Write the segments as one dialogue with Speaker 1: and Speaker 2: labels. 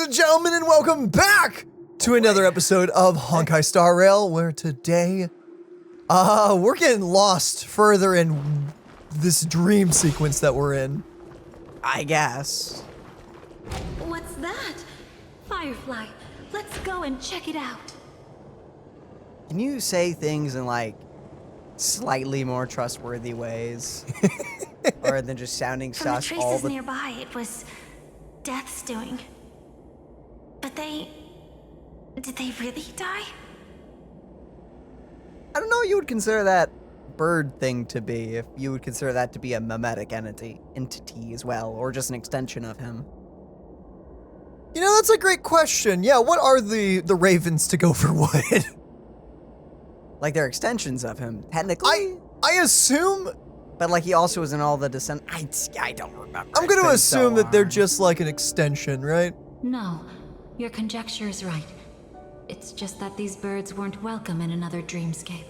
Speaker 1: and gentlemen, and welcome back to another episode of Honkai Star Rail, where today, we're getting lost further in this dream sequence that we're in.
Speaker 2: I guess.
Speaker 3: What's that? Firefly, let's go and check it out.
Speaker 2: Can you say things in, like, slightly more trustworthy ways? Or than just sounding
Speaker 3: From the
Speaker 2: sus
Speaker 3: traces
Speaker 2: all the...
Speaker 3: nearby, it was Death's doing. But did they really die?
Speaker 2: I don't know what you would consider that bird thing to be, if you would consider that to be a mimetic entity as well, or just an extension of him.
Speaker 1: You know, that's a great question. Yeah, what are the ravens to go for wood?
Speaker 2: Like, they're extensions of him, technically.
Speaker 1: I assume...
Speaker 2: But, like, he also was in all the descent... I don't remember.
Speaker 1: I'm going to assume that they're just like an extension, right?
Speaker 3: No, your conjecture is right. It's just that these birds weren't welcome in another dreamscape.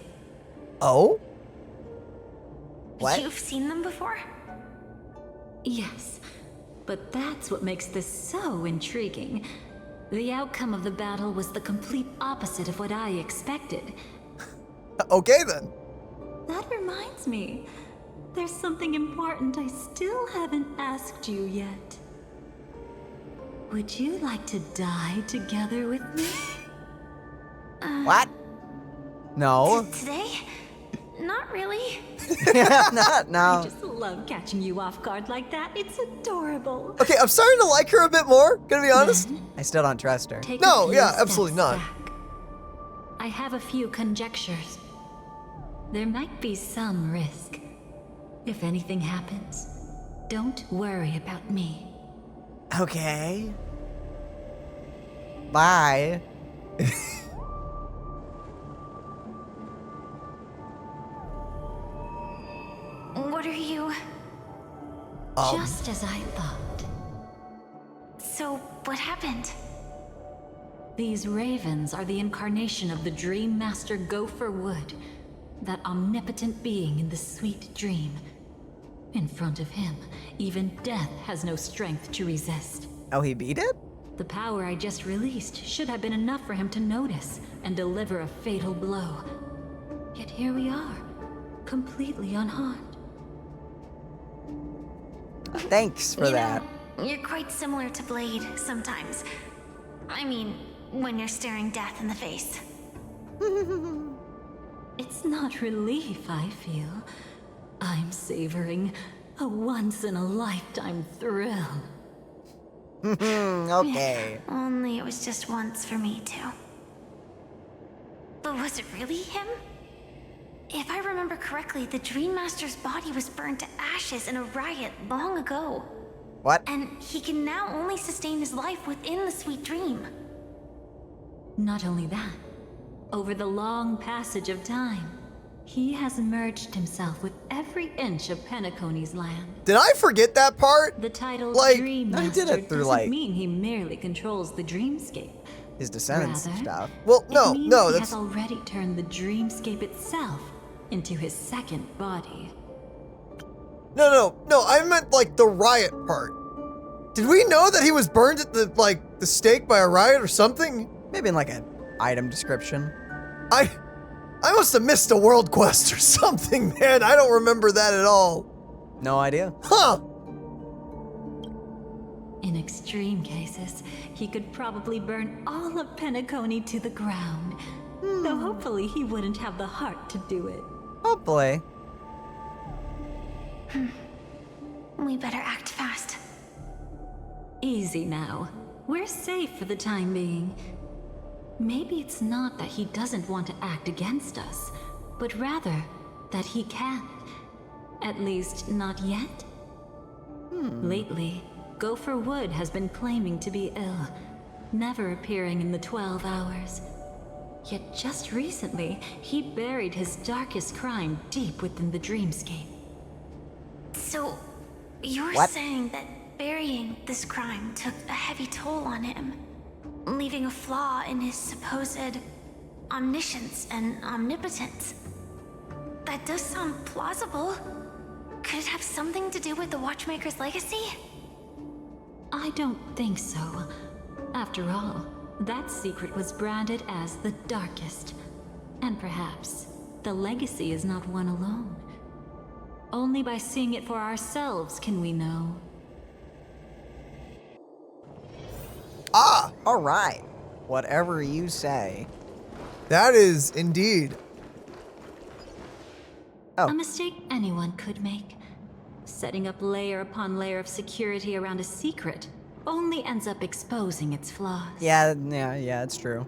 Speaker 2: Oh? What?
Speaker 3: You've seen them before? Yes, but that's what makes this so intriguing. The outcome of the battle was the complete opposite of what I expected.
Speaker 1: Okay, then.
Speaker 3: That reminds me. There's something important I still haven't asked you yet. Would you like to die together with me?
Speaker 2: What? No.
Speaker 3: Today? Not really.
Speaker 2: No.
Speaker 3: I just love catching you off guard like that. It's adorable.
Speaker 1: Okay, I'm starting to like her a bit more, gonna be honest.
Speaker 2: I still don't trust her.
Speaker 3: Take
Speaker 1: No,
Speaker 3: a few
Speaker 1: yeah,
Speaker 3: steps
Speaker 1: absolutely not.
Speaker 3: back. I have a few conjectures. There might be some risk. If anything happens, don't worry about me.
Speaker 2: Okay. Bye.
Speaker 3: What are you? Just as I thought. So, what happened? These ravens are the incarnation of the Dream Master Gopher Wood, that omnipotent being in the sweet dream. In front of him, even death has no strength to resist.
Speaker 2: Oh, he beat it?
Speaker 3: The power I just released should have been enough for him to notice and deliver a fatal blow. Yet here we are, completely unharmed.
Speaker 2: Thanks for that.
Speaker 3: You're quite similar to Blade sometimes. I mean, when you're staring death in the face. It's not relief I feel. I'm savoring a once-in-a-lifetime thrill.
Speaker 2: Okay.
Speaker 3: Only it was just once for me, too. But was it really him? If I remember correctly, the Dream Master's body was burned to ashes in a riot long ago.
Speaker 2: What?
Speaker 3: And he can now only sustain his life within the sweet dream. Not only that, over the long passage of time, he has merged himself with every inch of Penacony's land.
Speaker 1: Did I forget that part?
Speaker 3: The title
Speaker 1: Like,
Speaker 3: Dream
Speaker 2: no, he
Speaker 3: Master
Speaker 2: did it through,
Speaker 3: doesn't
Speaker 2: like,
Speaker 3: mean he merely controls the dreamscape.
Speaker 2: his descendants and
Speaker 3: Rather,
Speaker 2: stuff.
Speaker 1: Well,
Speaker 3: It
Speaker 1: no,
Speaker 3: means
Speaker 1: no,
Speaker 3: he
Speaker 1: that's...
Speaker 3: has already turned the dreamscape itself into his second body.
Speaker 1: No, I meant, like, the riot part. Did we know that he was burned at the stake by a riot or something?
Speaker 2: Maybe in like an item description.
Speaker 1: I must have missed a world quest or something, man. I don't remember that at all.
Speaker 2: No idea.
Speaker 1: Huh.
Speaker 3: In extreme cases, he could probably burn all of Penacony to the ground. Though hopefully he wouldn't have the heart to do it.
Speaker 2: Hopefully.
Speaker 3: We better act fast. Easy now. We're safe for the time being. Maybe it's not that he doesn't want to act against us, but rather that he can't. At least, not yet. Lately, Gopher Wood has been claiming to be ill, never appearing in the 12 hours. Yet just recently, he buried his darkest crime deep within the dreamscape. So, you're saying that burying this crime took a heavy toll on him, leaving a flaw in his supposed omniscience and omnipotence. That does sound plausible. Could it have something to do with the Watchmaker's legacy? I don't think so. After all, that secret was branded as the darkest. And perhaps the legacy is not one alone. Only by seeing it for ourselves can we know.
Speaker 1: Ah!
Speaker 2: All right. Whatever you say.
Speaker 1: That is indeed.
Speaker 2: Oh.
Speaker 3: A mistake anyone could make. Setting up layer upon layer of security around a secret only ends up exposing its flaws.
Speaker 2: Yeah, it's true.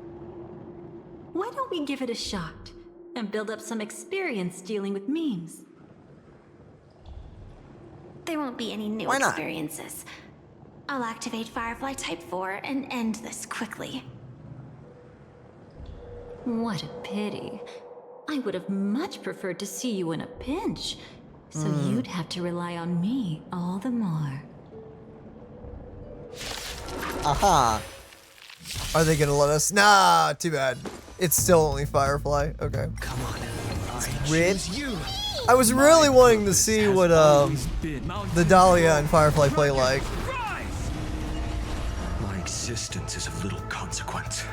Speaker 3: Why don't we give it a shot and build up some experience dealing with memes?
Speaker 4: There won't be any new
Speaker 2: Why not?
Speaker 4: experiences. I'll activate Firefly Type 4 and end this quickly.
Speaker 3: What a pity. I would have much preferred to see you in a pinch, so you'd have to rely on me all the more.
Speaker 2: Aha.
Speaker 1: Are they gonna let us? Nah, too bad. It's still only Firefly. Okay.
Speaker 5: Come on. I
Speaker 2: Rid.
Speaker 5: choose you.
Speaker 1: I was really wanting to see what the Dahlia and Firefly play like.
Speaker 5: My existence is of little consequence.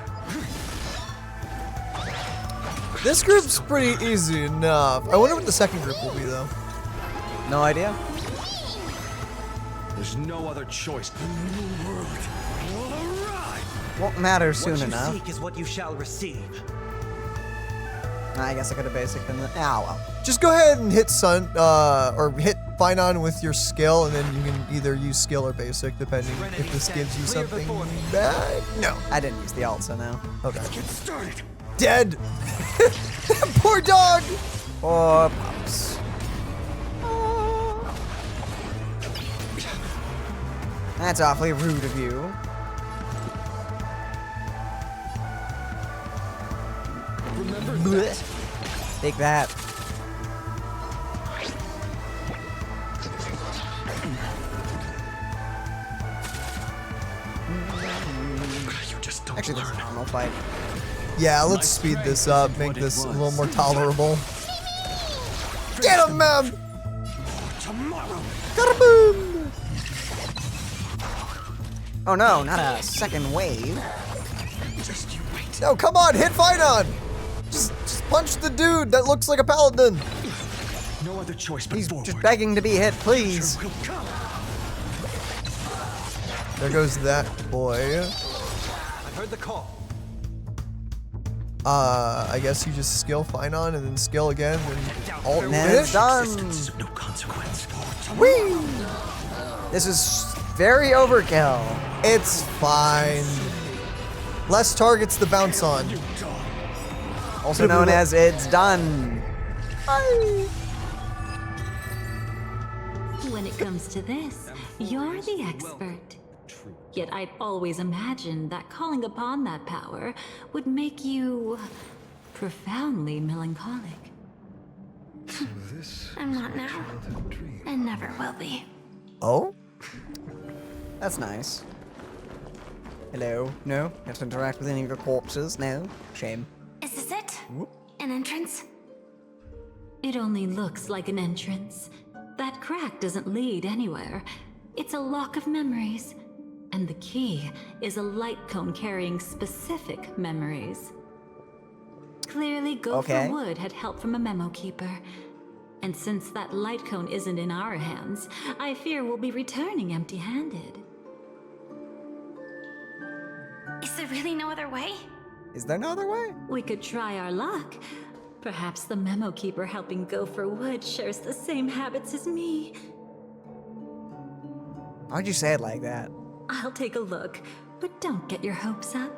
Speaker 1: This group's pretty easy enough. I wonder what the second group will be though.
Speaker 2: No idea.
Speaker 5: There's no other choice. The new world will arrive.
Speaker 2: Won't matter soon
Speaker 6: What you
Speaker 2: enough.
Speaker 6: seek is what you shall receive.
Speaker 2: I guess I could have basic been the. Ow, well.
Speaker 1: Just go ahead and hit or hit Finon with your skill, and then you can either use skill or basic, depending if this gives you something bad. No.
Speaker 2: I didn't use the alt, so no.
Speaker 1: Okay.
Speaker 5: Get started.
Speaker 1: Dead. Poor dog.
Speaker 2: Or pups. That's awfully rude of you.
Speaker 5: Remember that.
Speaker 2: Take that.
Speaker 5: You just don't
Speaker 2: Actually, this is a
Speaker 5: learn.
Speaker 2: normal fight.
Speaker 1: Yeah, let's speed this up, make this a little more tolerable. Get him, man!
Speaker 5: Tomorrow.
Speaker 1: Kaboom!
Speaker 2: Oh no, not a second wave.
Speaker 5: Just you wait.
Speaker 1: No, come on, hit Finon! Just punch the dude that looks like a paladin.
Speaker 5: No other choice but
Speaker 2: He's
Speaker 5: forward.
Speaker 2: just begging to be hit, please.
Speaker 5: Will come.
Speaker 1: There goes that boy.
Speaker 6: I've heard the call.
Speaker 1: I guess you just skill Finon and then skill again and alt
Speaker 2: And then
Speaker 1: finish.
Speaker 2: it's done.
Speaker 5: Existence is of no consequence.
Speaker 1: Whee!
Speaker 2: This is very overkill.
Speaker 1: It's fine. Less targets to bounce on.
Speaker 2: Also known as it's done.
Speaker 3: When it comes to this, you're the expert. Yet I'd always imagined that calling upon that power would make you profoundly melancholic.
Speaker 4: I'm not now, and never will be.
Speaker 1: Oh?
Speaker 2: That's nice. Hello? No? You have to interact with any of your corpses? No? Shame.
Speaker 4: Is this it? An entrance?
Speaker 3: It only looks like an entrance. That crack doesn't lead anywhere. It's a lock of memories. And the key is a light cone carrying specific memories. Clearly, Gopher
Speaker 2: Okay.
Speaker 3: Wood had help from a memo keeper. And since that light cone isn't in our hands, I fear we'll be returning empty-handed.
Speaker 4: Is there really no other way?
Speaker 2: Is there no other way?
Speaker 3: We could try our luck. Perhaps the memo keeper helping Gopher Wood shares the same habits as me.
Speaker 2: Why'd you say it like that?
Speaker 3: I'll take a look, but don't get your hopes up.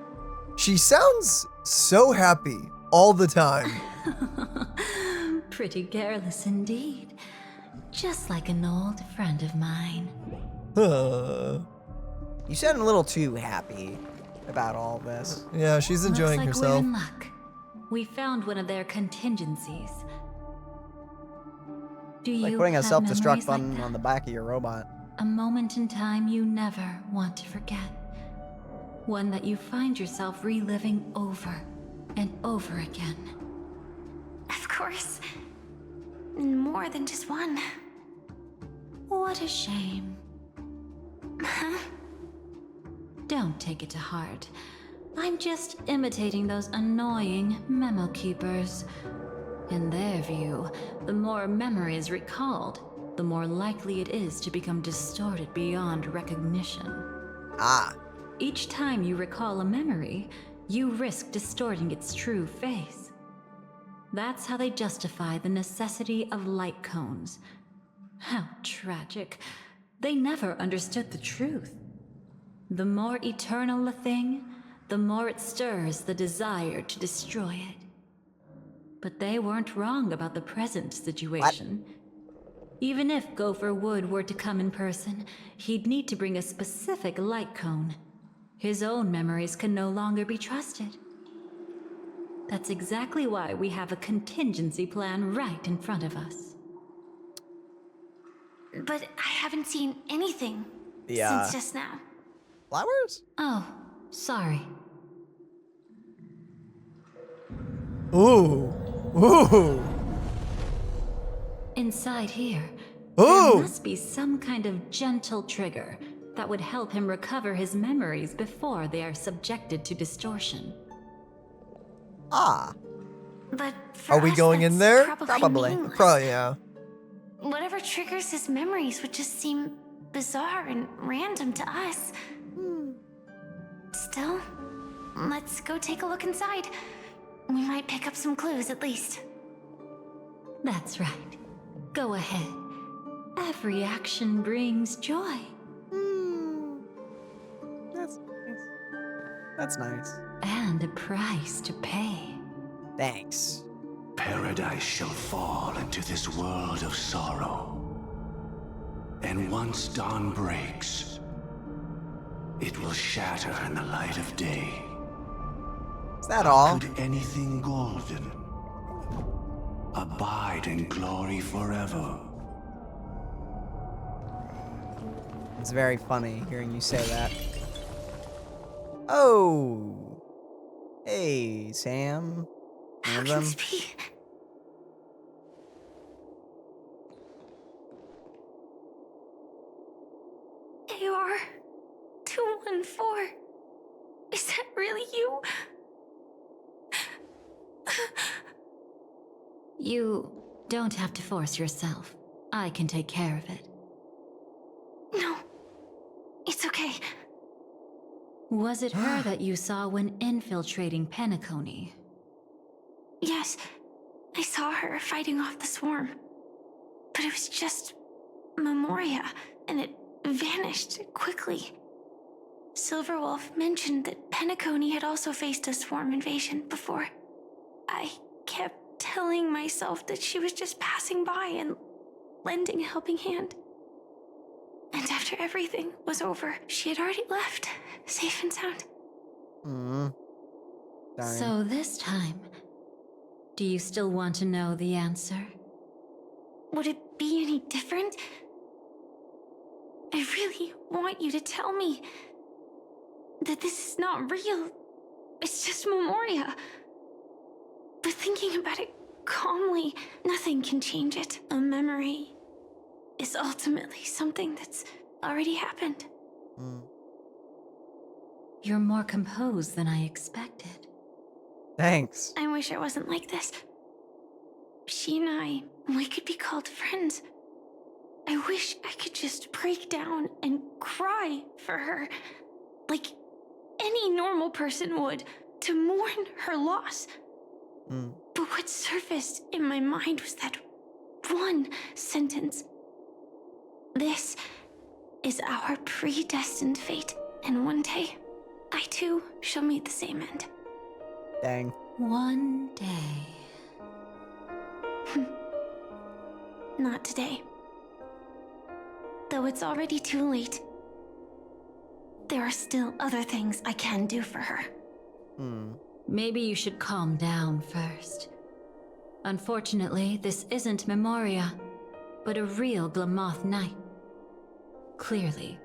Speaker 1: She sounds so happy all the time.
Speaker 3: Pretty careless indeed. Just like an old friend of mine.
Speaker 2: You sound a little too happy about all this.
Speaker 1: Yeah, she's enjoying
Speaker 3: Looks like
Speaker 1: herself.
Speaker 3: we're in luck. We found one of their contingencies. Do
Speaker 2: Like
Speaker 3: you
Speaker 2: putting a
Speaker 3: have
Speaker 2: self-destruct
Speaker 3: memories
Speaker 2: button
Speaker 3: like that?
Speaker 2: on the back of your robot.
Speaker 3: A moment in time you never want to forget. One that you find yourself reliving over and over again.
Speaker 4: Of course. More than just one.
Speaker 3: What a shame. Don't take it to heart. I'm just imitating those annoying memo keepers. In their view, the more memory is recalled, the more likely it is to become distorted beyond recognition.
Speaker 2: Ah.
Speaker 3: Each time you recall a memory, you risk distorting its true face. That's how they justify the necessity of light cones. How tragic. They never understood the truth. The more eternal a thing, the more it stirs the desire to destroy it. But they weren't wrong about the present situation. Even if Gopher Wood were to come in person, he'd need to bring a specific light cone. His own memories can no longer be trusted. That's exactly why we have a contingency plan right in front of us.
Speaker 4: But I haven't seen anything since just now.
Speaker 2: Flowers?
Speaker 3: Oh, sorry.
Speaker 1: Ooh. Ooh.
Speaker 3: Inside here,
Speaker 1: Ooh.
Speaker 3: there must be some kind of gentle trigger that would help him recover his memories before they are subjected to distortion.
Speaker 2: Ah.
Speaker 4: But for
Speaker 1: Are we
Speaker 4: us,
Speaker 1: going in
Speaker 4: that's
Speaker 1: there?
Speaker 2: Probably.
Speaker 4: meaningless.
Speaker 1: Probably, yeah.
Speaker 4: Whatever triggers his memories would just seem bizarre and random to us. Still, let's go take a look inside. We might pick up some clues at least.
Speaker 3: That's right. Go ahead. Every action brings joy.
Speaker 2: That's nice. That's nice.
Speaker 3: And a price to pay.
Speaker 2: Thanks.
Speaker 5: Paradise shall fall into this world of sorrow. And once dawn breaks, it will shatter in the light of day.
Speaker 2: Is that all?
Speaker 5: Could anything golden abide in glory forever?
Speaker 2: It's very funny hearing you say that. Oh. Hey, Sam.
Speaker 4: How
Speaker 2: One of
Speaker 4: can
Speaker 2: them?
Speaker 4: this be? AR 214. Is that really you?
Speaker 3: You don't have to force yourself. I can take care of it.
Speaker 4: No, it's okay.
Speaker 3: Was it her that you saw when infiltrating Penacony?
Speaker 4: Yes, I saw her fighting off the swarm. But it was just Memoria, and it vanished quickly. Silverwolf mentioned that Penacony had also faced a swarm invasion before. I kept telling myself that she was just passing by and lending a helping hand. And after everything was over, she had already left, safe and sound.
Speaker 2: Darn.
Speaker 3: So this time, do you still want to know the answer?
Speaker 4: Would it be any different? I really want you to tell me that this is not real. It's just Memoria. But thinking about it calmly, nothing can change it. A memory is ultimately something that's already happened.
Speaker 3: You're more composed than I expected.
Speaker 2: Thanks.
Speaker 4: I wish I wasn't like this. She and I, we could be called friends. I wish I could just break down and cry for her, like any normal person would, to mourn her loss. But what surfaced in my mind was that one sentence. This is our predestined fate, and one day, I too shall meet the same end.
Speaker 2: Dang.
Speaker 3: One day.
Speaker 4: Not today. Though it's already too late, there are still other things I can do for her.
Speaker 3: Maybe you should calm down first. Unfortunately, this isn't Memoria, but a real Glamoth Knight. Clearly,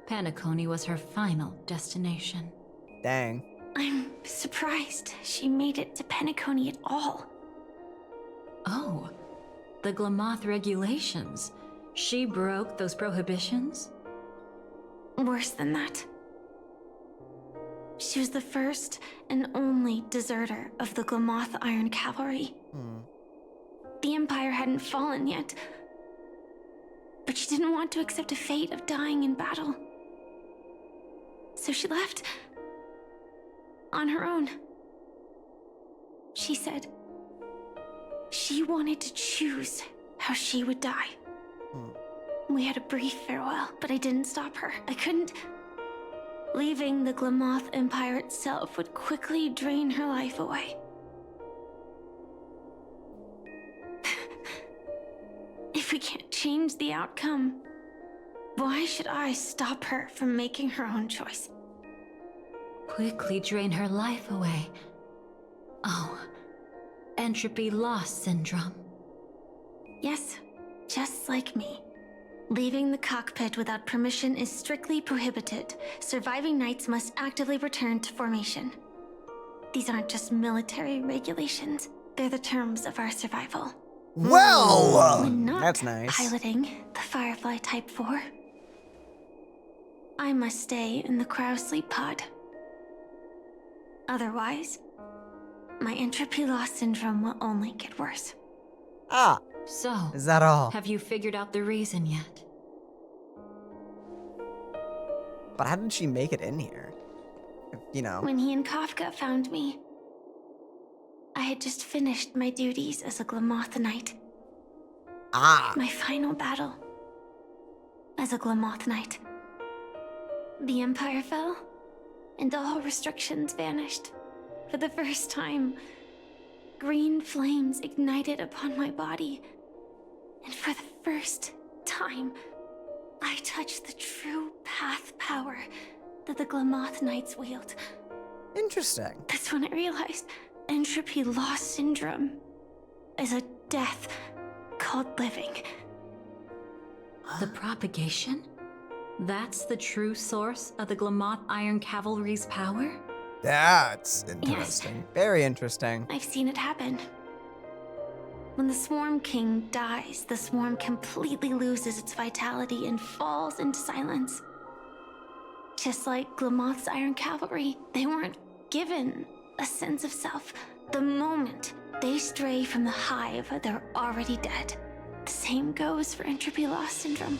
Speaker 3: Penacony was her final destination.
Speaker 2: Dang.
Speaker 4: I'm surprised she made it to Penacony at all.
Speaker 3: Oh, the Glamoth regulations. She broke those prohibitions?
Speaker 4: Worse than that. She was the first and only deserter of the Glamoth Iron Cavalry. The Empire hadn't fallen yet, but she didn't want to accept a fate of dying in battle. So she left on her own. She said she wanted to choose how she would die. We had a brief farewell, but I didn't stop her. I couldn't. Leaving the Glamoth Empire itself would quickly drain her life away. If we can't change the outcome, why should I stop her from making her own choice?
Speaker 3: Quickly drain her life away. Oh, entropy loss syndrome.
Speaker 4: Yes, just like me. Leaving the cockpit without permission is strictly prohibited. Surviving knights must actively return to formation. These aren't just military regulations, they're the terms of our survival.
Speaker 1: Well,
Speaker 4: When not
Speaker 2: That's nice.
Speaker 4: piloting the Firefly Type 4, I must stay in the cryo sleep pod. Otherwise, my entropy loss syndrome will only get worse.
Speaker 2: Ah,
Speaker 3: So,
Speaker 2: is that all?
Speaker 3: have you figured out the reason yet?
Speaker 2: But how did she make it in here? You know.
Speaker 4: When he and Kafka found me, I had just finished my duties as a Glamoth Knight.
Speaker 2: Ah,
Speaker 4: My final battle as a Glamoth Knight. The Empire fell, and all restrictions vanished. For the first time, green flames ignited upon my body. And for the first time, I touched the true path power that the Glamoth Knights wield.
Speaker 2: interesting.
Speaker 4: That's when I realized entropy loss syndrome is a death called living.
Speaker 3: The propagation? That's the true source of the Glamoth Iron Cavalry's power?
Speaker 1: that's interesting.
Speaker 2: Very interesting.
Speaker 4: I've seen it happen. When the Swarm King dies, the Swarm completely loses its vitality and falls into silence. Just like Glamoth's Iron Cavalry, they weren't given a sense of self. The moment they stray from the hive, they're already dead. The same goes for entropy loss syndrome.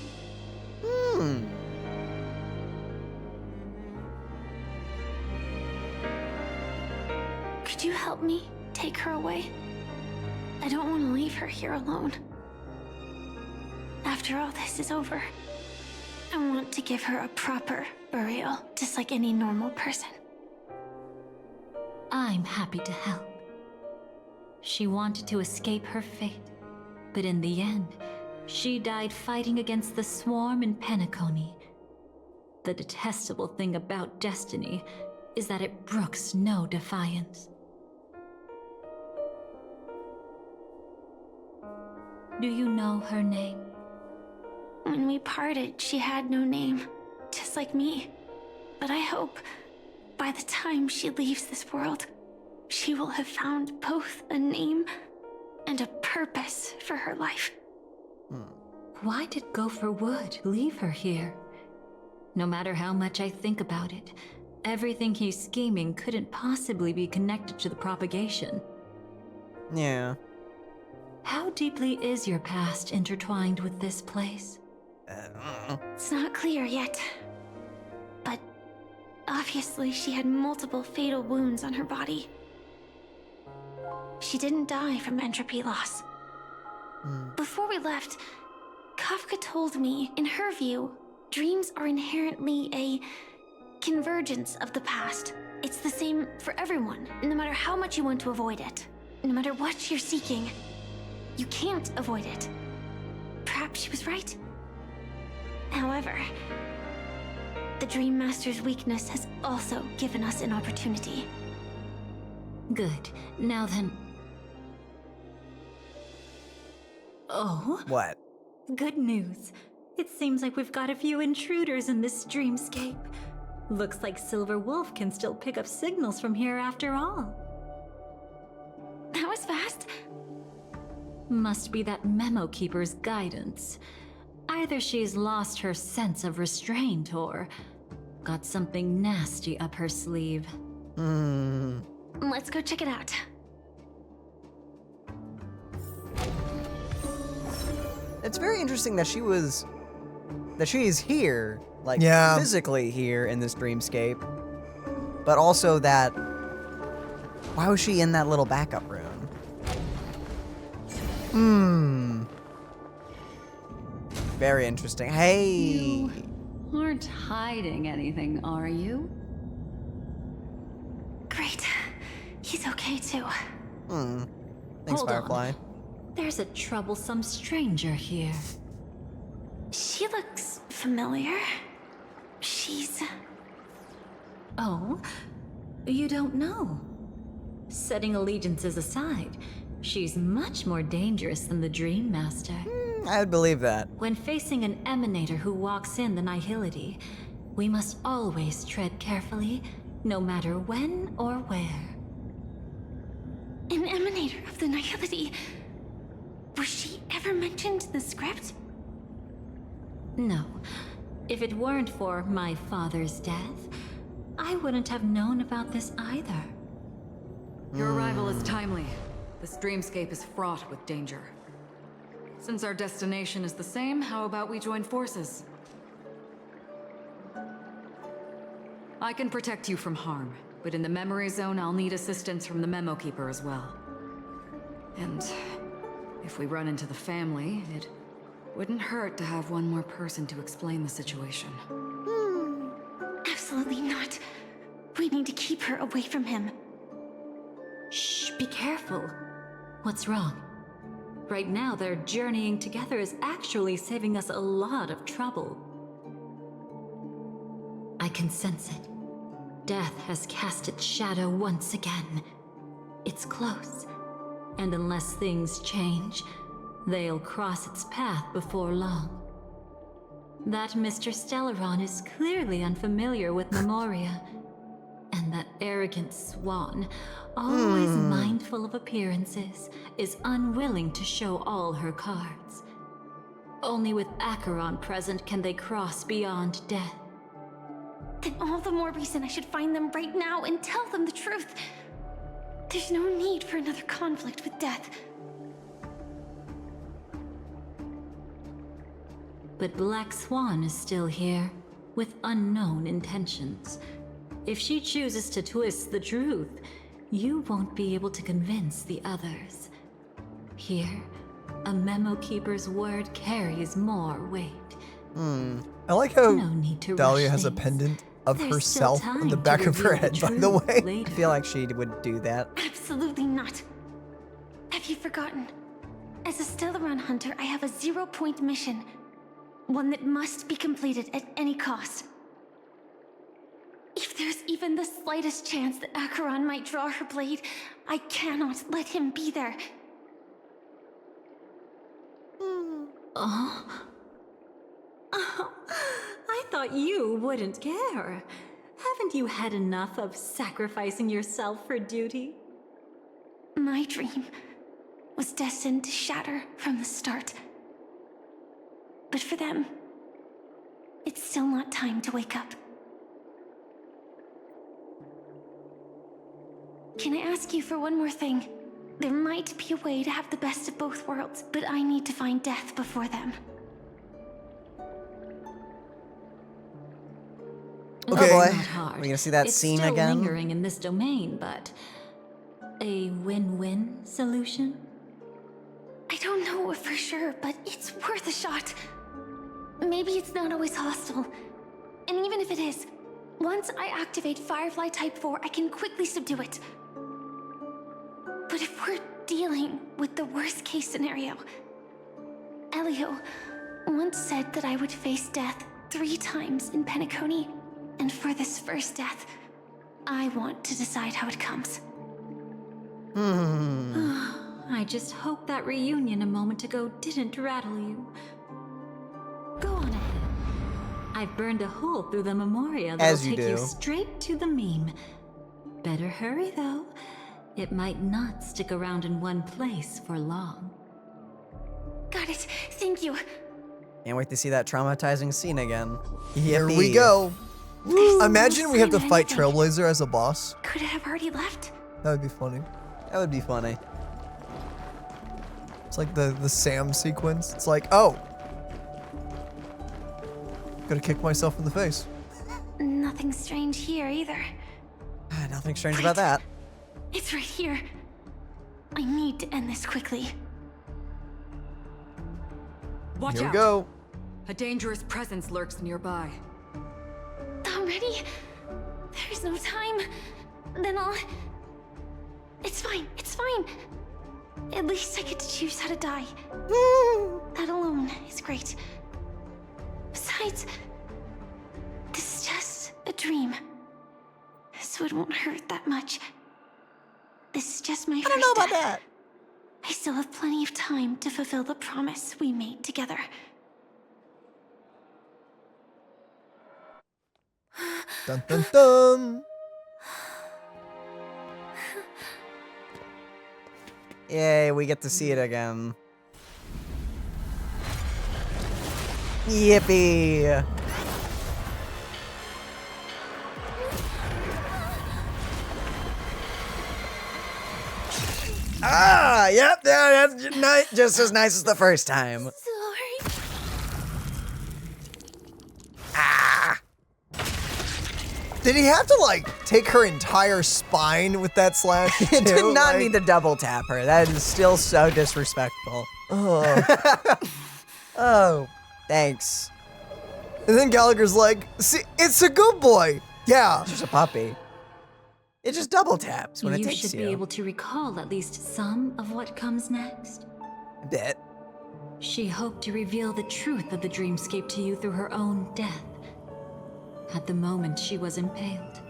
Speaker 4: Could you help me take her away? I don't want to leave her here alone. After all this is over, I want to give her a proper burial, just like any normal person.
Speaker 3: I'm happy to help. She wanted to escape her fate, but in the end, she died fighting against the swarm in Penacony. The detestable thing about destiny is that it brooks no defiance. Do you know her name?
Speaker 4: When we parted, she had no name, just like me. But I hope by the time she leaves this world, she will have found both a name and a purpose for her life.
Speaker 3: Why did Gopher Wood leave her here? No matter how much I think about it, everything he's scheming couldn't possibly be connected to the propagation.
Speaker 2: Yeah.
Speaker 3: How deeply is your past intertwined with this place?
Speaker 4: It's not clear yet. But obviously she had multiple fatal wounds on her body. She didn't die from entropy loss. Before we left, Kafka told me, in her view, dreams are inherently a convergence of the past. It's the same for everyone, no matter how much you want to avoid it. No matter what you're seeking, you can't avoid it. Perhaps she was right. However, the Dream Master's weakness has also given us an opportunity.
Speaker 3: Good. Now then... Oh,
Speaker 2: What?
Speaker 3: good news. It seems like we've got a few intruders in this dreamscape. Looks like Silver Wolf can still pick up signals from here after all.
Speaker 4: That was fast.
Speaker 3: Must be that Memo Keeper's guidance. Either she's lost her sense of restraint or got something nasty up her sleeve.
Speaker 4: Let's go check it out.
Speaker 2: It's very interesting that she is here, like
Speaker 1: Yeah.
Speaker 2: physically here in this dreamscape, but also that why was she in that little backup room? Very interesting. Hey.
Speaker 3: You aren't hiding anything, are you?
Speaker 4: Great. He's okay too.
Speaker 2: Thanks,
Speaker 3: Hold on.
Speaker 2: Firefly.
Speaker 3: There's a troublesome stranger here.
Speaker 4: She looks familiar. She's...
Speaker 3: Oh? You don't know? Setting allegiances aside, she's much more dangerous than the Dream Master.
Speaker 2: I would believe that.
Speaker 3: When facing an emanator who walks in the nihility, we must always tread carefully, no matter when or where.
Speaker 4: an emanator of the nihility. Was she ever mentioned in the script?
Speaker 3: No. If it weren't for my father's death, I wouldn't have known about this either.
Speaker 7: Your arrival is timely. This dreamscape is fraught with danger. Since our destination is the same, how about we join forces? I can protect you from harm, but in the memory zone, I'll need assistance from the Memo Keeper as well. And if we run into the family, it wouldn't hurt to have one more person to explain the situation.
Speaker 4: Absolutely not. We need to keep her away from him.
Speaker 3: Shh, be careful. What's wrong? Right now, their journeying together is actually saving us a lot of trouble. I can sense it. Death has cast its shadow once again. It's close, and unless things change, they'll cross its path before long. That Mr. Stellaron is clearly unfamiliar with Memoria, and that arrogant swan, always mindful of appearances, is unwilling to show all her cards. Only with Acheron present can they cross beyond death.
Speaker 4: Then all the more reason I should find them right now and tell them the truth. There's no need for another conflict with death.
Speaker 3: But Black Swan is still here, with unknown intentions. If she chooses to twist the truth, you won't be able to convince the others. Here, a Memo Keeper's word carries more weight.
Speaker 1: I like how
Speaker 3: No need to
Speaker 1: Dahlia
Speaker 3: rush
Speaker 1: has a
Speaker 3: things.
Speaker 1: pendant of
Speaker 3: There's still
Speaker 1: herself on
Speaker 3: time
Speaker 1: the
Speaker 3: to
Speaker 1: back of her
Speaker 3: reveal
Speaker 1: head, by the
Speaker 3: truth
Speaker 1: way.
Speaker 3: later.
Speaker 2: I feel like she would do that.
Speaker 4: Absolutely not. Have you forgotten? As a Stellaron hunter, I have a 0-point mission. One that must be completed at any cost. If there's even the slightest chance that Acheron might draw her blade, I cannot let him be there.
Speaker 3: I thought you wouldn't care. Haven't you had enough of sacrificing yourself for duty?
Speaker 4: My dream was destined to shatter from the start. But for them, it's still not time to wake up. Can I ask you for one more thing? There might be a way to have the best of both worlds, but I need to find death before them.
Speaker 1: Okay.
Speaker 2: boy.
Speaker 3: Not hard.
Speaker 2: We're gonna see that
Speaker 3: it's
Speaker 2: scene
Speaker 3: still
Speaker 2: again?
Speaker 3: lingering in this domain, but a win-win solution?
Speaker 4: I don't know for sure, but it's worth a shot. Maybe it's not always hostile. And even if it is, once I activate Firefly Type 4, I can quickly subdue it. But if we're dealing with the worst case scenario, Elio once said that I would face death 3 times in Penacony, and for this first death, I want to decide how it comes.
Speaker 3: I just hope that reunion a moment ago didn't rattle you. Go on ahead. I've burned a hole through the Memoria that'll
Speaker 2: As you
Speaker 3: take you
Speaker 2: do.
Speaker 3: straight to the meme. Better hurry, though. It might not stick around in one place for long.
Speaker 4: Got it. Thank you.
Speaker 2: Can't wait to see that traumatizing scene again.
Speaker 1: Here
Speaker 2: Yippee.
Speaker 1: we go. Imagine we have to
Speaker 4: sign of
Speaker 1: fight
Speaker 4: anything.
Speaker 1: Trailblazer as a boss.
Speaker 4: Could it have already left?
Speaker 1: That would be funny.
Speaker 2: That would be funny.
Speaker 1: It's like the Sam sequence. It's like, oh. Gotta kick myself in the face.
Speaker 4: Nothing strange here either.
Speaker 2: Nothing strange about that.
Speaker 4: It's right here. I need to end this quickly.
Speaker 7: Watch
Speaker 1: Here we
Speaker 7: out.
Speaker 1: go.
Speaker 7: A dangerous presence lurks nearby.
Speaker 4: Already? There's no time. Then I'll... It's fine. It's fine. At least I get to choose how to die. That alone is great. Besides, this is just a dream. So it won't hurt that much. This is just my first
Speaker 2: I don't know about
Speaker 4: step.
Speaker 2: that.
Speaker 4: I still have plenty of time to fulfill the promise we made together.
Speaker 1: Dun dun dun.
Speaker 2: Yay, we get to see it again. Yippee! Ah, yep, that's just as nice as the first time.
Speaker 4: Sorry.
Speaker 1: Did he have to like take her entire spine with that slash?
Speaker 2: It did not need to double tap her. That is still so disrespectful. Oh, thanks.
Speaker 1: And then Gallagher's like, see, it's a good boy. Yeah.
Speaker 2: It's just a puppy. It just double taps when it
Speaker 3: You
Speaker 2: takes
Speaker 3: should
Speaker 2: you.
Speaker 3: be able to recall at least some of what comes next.
Speaker 2: A bit.
Speaker 3: She hoped to reveal the truth of the dreamscape to you through her own death. At the moment she was impaled,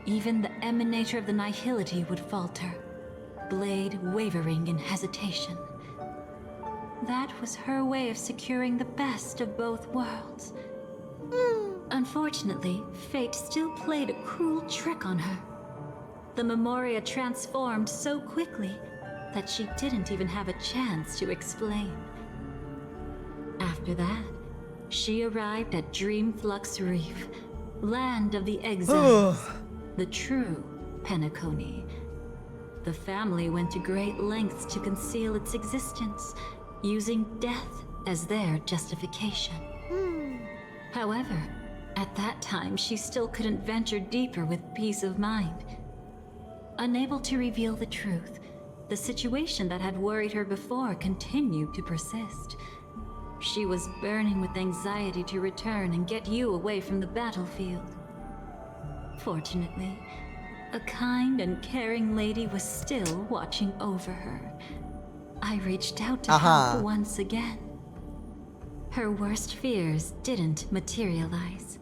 Speaker 3: even the emanator of the nihility would falter, blade wavering in hesitation. That was her way of securing the best of both worlds. Unfortunately, fate still played a cruel trick on her. The Memoria transformed so quickly that she didn't even have a chance to explain. After that, she arrived at Dreamflux Reef, land of the exiles, the true Penacony. The family went to great lengths to conceal its existence, using death as their justification. However, at that time, she still couldn't venture deeper with peace of mind. Unable to reveal the truth, the situation that had worried her before continued to persist. She was burning with anxiety to return and get you away from the battlefield. Fortunately, a kind and caring lady was still watching over her. I reached out to help once again. Her worst fears didn't materialize.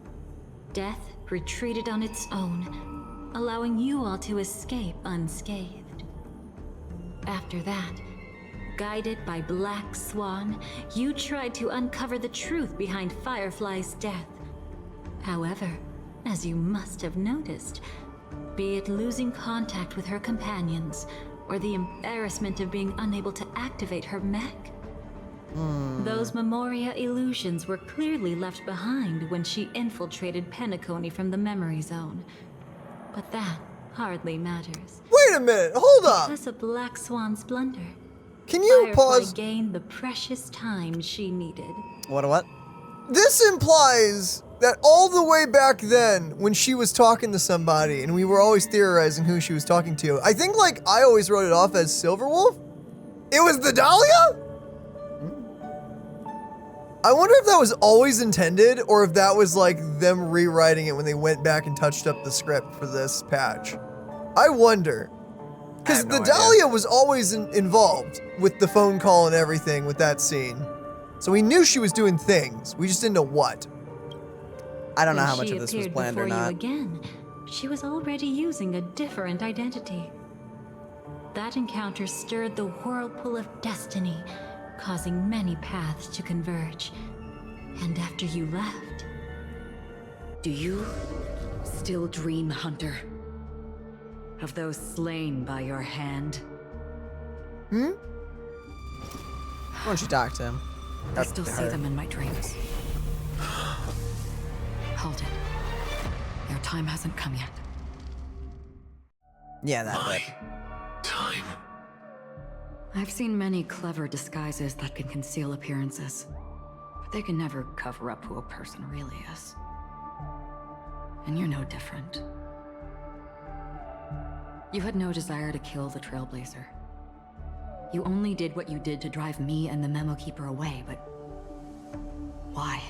Speaker 3: Death retreated on its own, allowing you all to escape unscathed. After that, guided by Black Swan, you tried to uncover the truth behind Firefly's death. However, as you must have noticed, be it losing contact with her companions, or the embarrassment of being unable to activate her mech, those Memoria illusions were clearly left behind when she infiltrated Penacony from the memory zone. But that hardly matters.
Speaker 1: Wait a minute, hold up.
Speaker 3: Because of Black Swan's blunder,
Speaker 1: Can you
Speaker 3: Firefly
Speaker 1: pause?
Speaker 3: gained the precious time she needed.
Speaker 2: What?
Speaker 1: This implies that all the way back then, when she was talking to somebody, and we were always theorizing who she was talking to, I think like I always wrote it off as Silverwolf. It was the Dahlia? I wonder if that was always intended, or if that was like them rewriting it when they went back and touched up the script for this patch. I wonder. Because the Dahlia was always involved with the phone call and everything with that scene. So we knew she was doing things. We just didn't know what.
Speaker 2: I don't know
Speaker 3: When
Speaker 2: how much
Speaker 3: she
Speaker 2: of this was
Speaker 3: appeared
Speaker 2: planned or
Speaker 3: before
Speaker 2: not.
Speaker 3: you again, she was already using a different identity. That encounter stirred the whirlpool of destiny, causing many paths to converge. And after you left...
Speaker 7: Do you still dream, Hunter? Of those slain by your hand?
Speaker 2: Why don't you talk to him?
Speaker 7: I still see them in my dreams. Hold it. time hasn't come yet.
Speaker 2: Yeah, that
Speaker 5: My
Speaker 2: bit.
Speaker 5: time.
Speaker 7: I've seen many clever disguises that can conceal appearances, but they can never cover up who a person really is. And you're no different. You had no desire to kill the Trailblazer. You only did what you did to drive me and the Memo Keeper away, but why?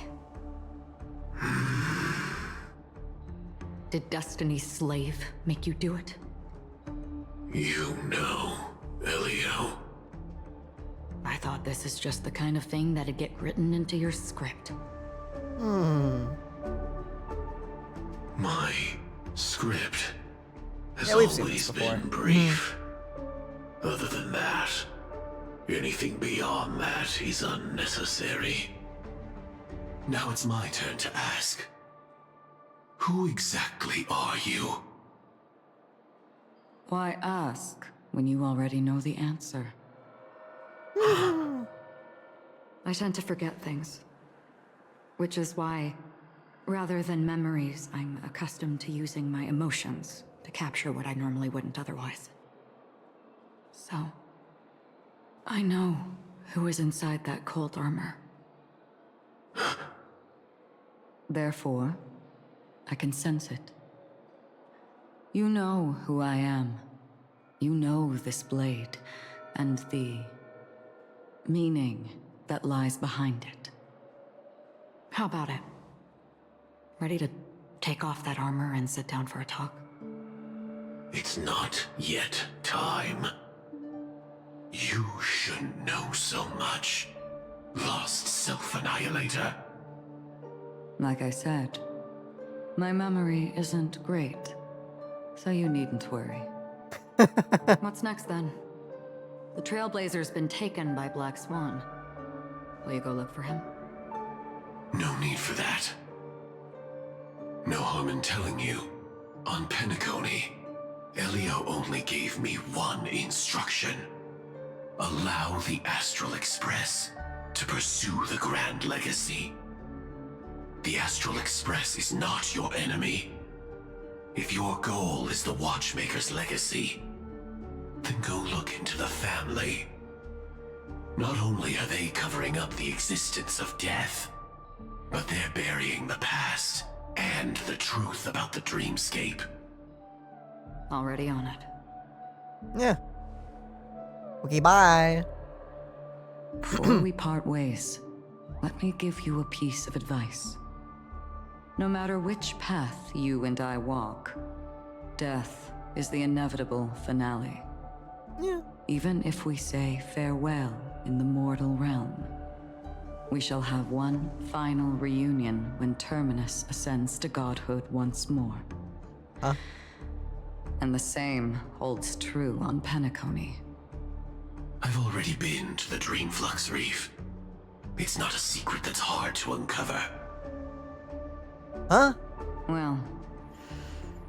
Speaker 7: Did Destiny's slave make you do it?
Speaker 5: You know, Elio.
Speaker 7: I thought this is just the kind of thing that'd get written into your script.
Speaker 5: My script has
Speaker 2: Yeah, we've seen this
Speaker 5: always
Speaker 2: before.
Speaker 5: been brief. Other than that, anything beyond that is unnecessary. Now it's my turn to ask. Who exactly are you?
Speaker 7: Why ask when you already know the answer? I tend to forget things. Which is why, rather than memories, I'm accustomed to using my emotions to capture what I normally wouldn't otherwise. So, I know who is inside that cold armor. Therefore, I can sense it. You know who I am. You know this blade, and the meaning that lies behind it. How about it? Ready to take off that armor and sit down for a talk?
Speaker 5: It's not yet time. You shouldn't know so much. Lost self-annihilator.
Speaker 7: Like I said, my memory isn't great, so you needn't worry. What's next then? The Trailblazer's been taken by Black Swan. Will you go look for him?
Speaker 5: No need for that. No harm in telling you. On Penacony, Elio only gave me one instruction. Allow the Astral Express to pursue the Grand Legacy. The Astral Express is not your enemy. If your goal is the Watchmaker's legacy, then go look into the family. Not only are they covering up the existence of death, but they're burying the past and the truth about the dreamscape.
Speaker 7: Already on it.
Speaker 2: Yeah. Okay, bye.
Speaker 7: Before we part ways, let me give you a piece of advice. No matter which path you and I walk, death is the inevitable finale.
Speaker 2: Yeah.
Speaker 7: Even if we say farewell in the mortal realm, we shall have one final reunion when Terminus ascends to godhood once more.
Speaker 2: Huh?
Speaker 7: And the same holds true on Penacony.
Speaker 5: I've already been to the Dreamflux Reef. It's not a secret that's hard to uncover.
Speaker 2: Huh?
Speaker 7: Well,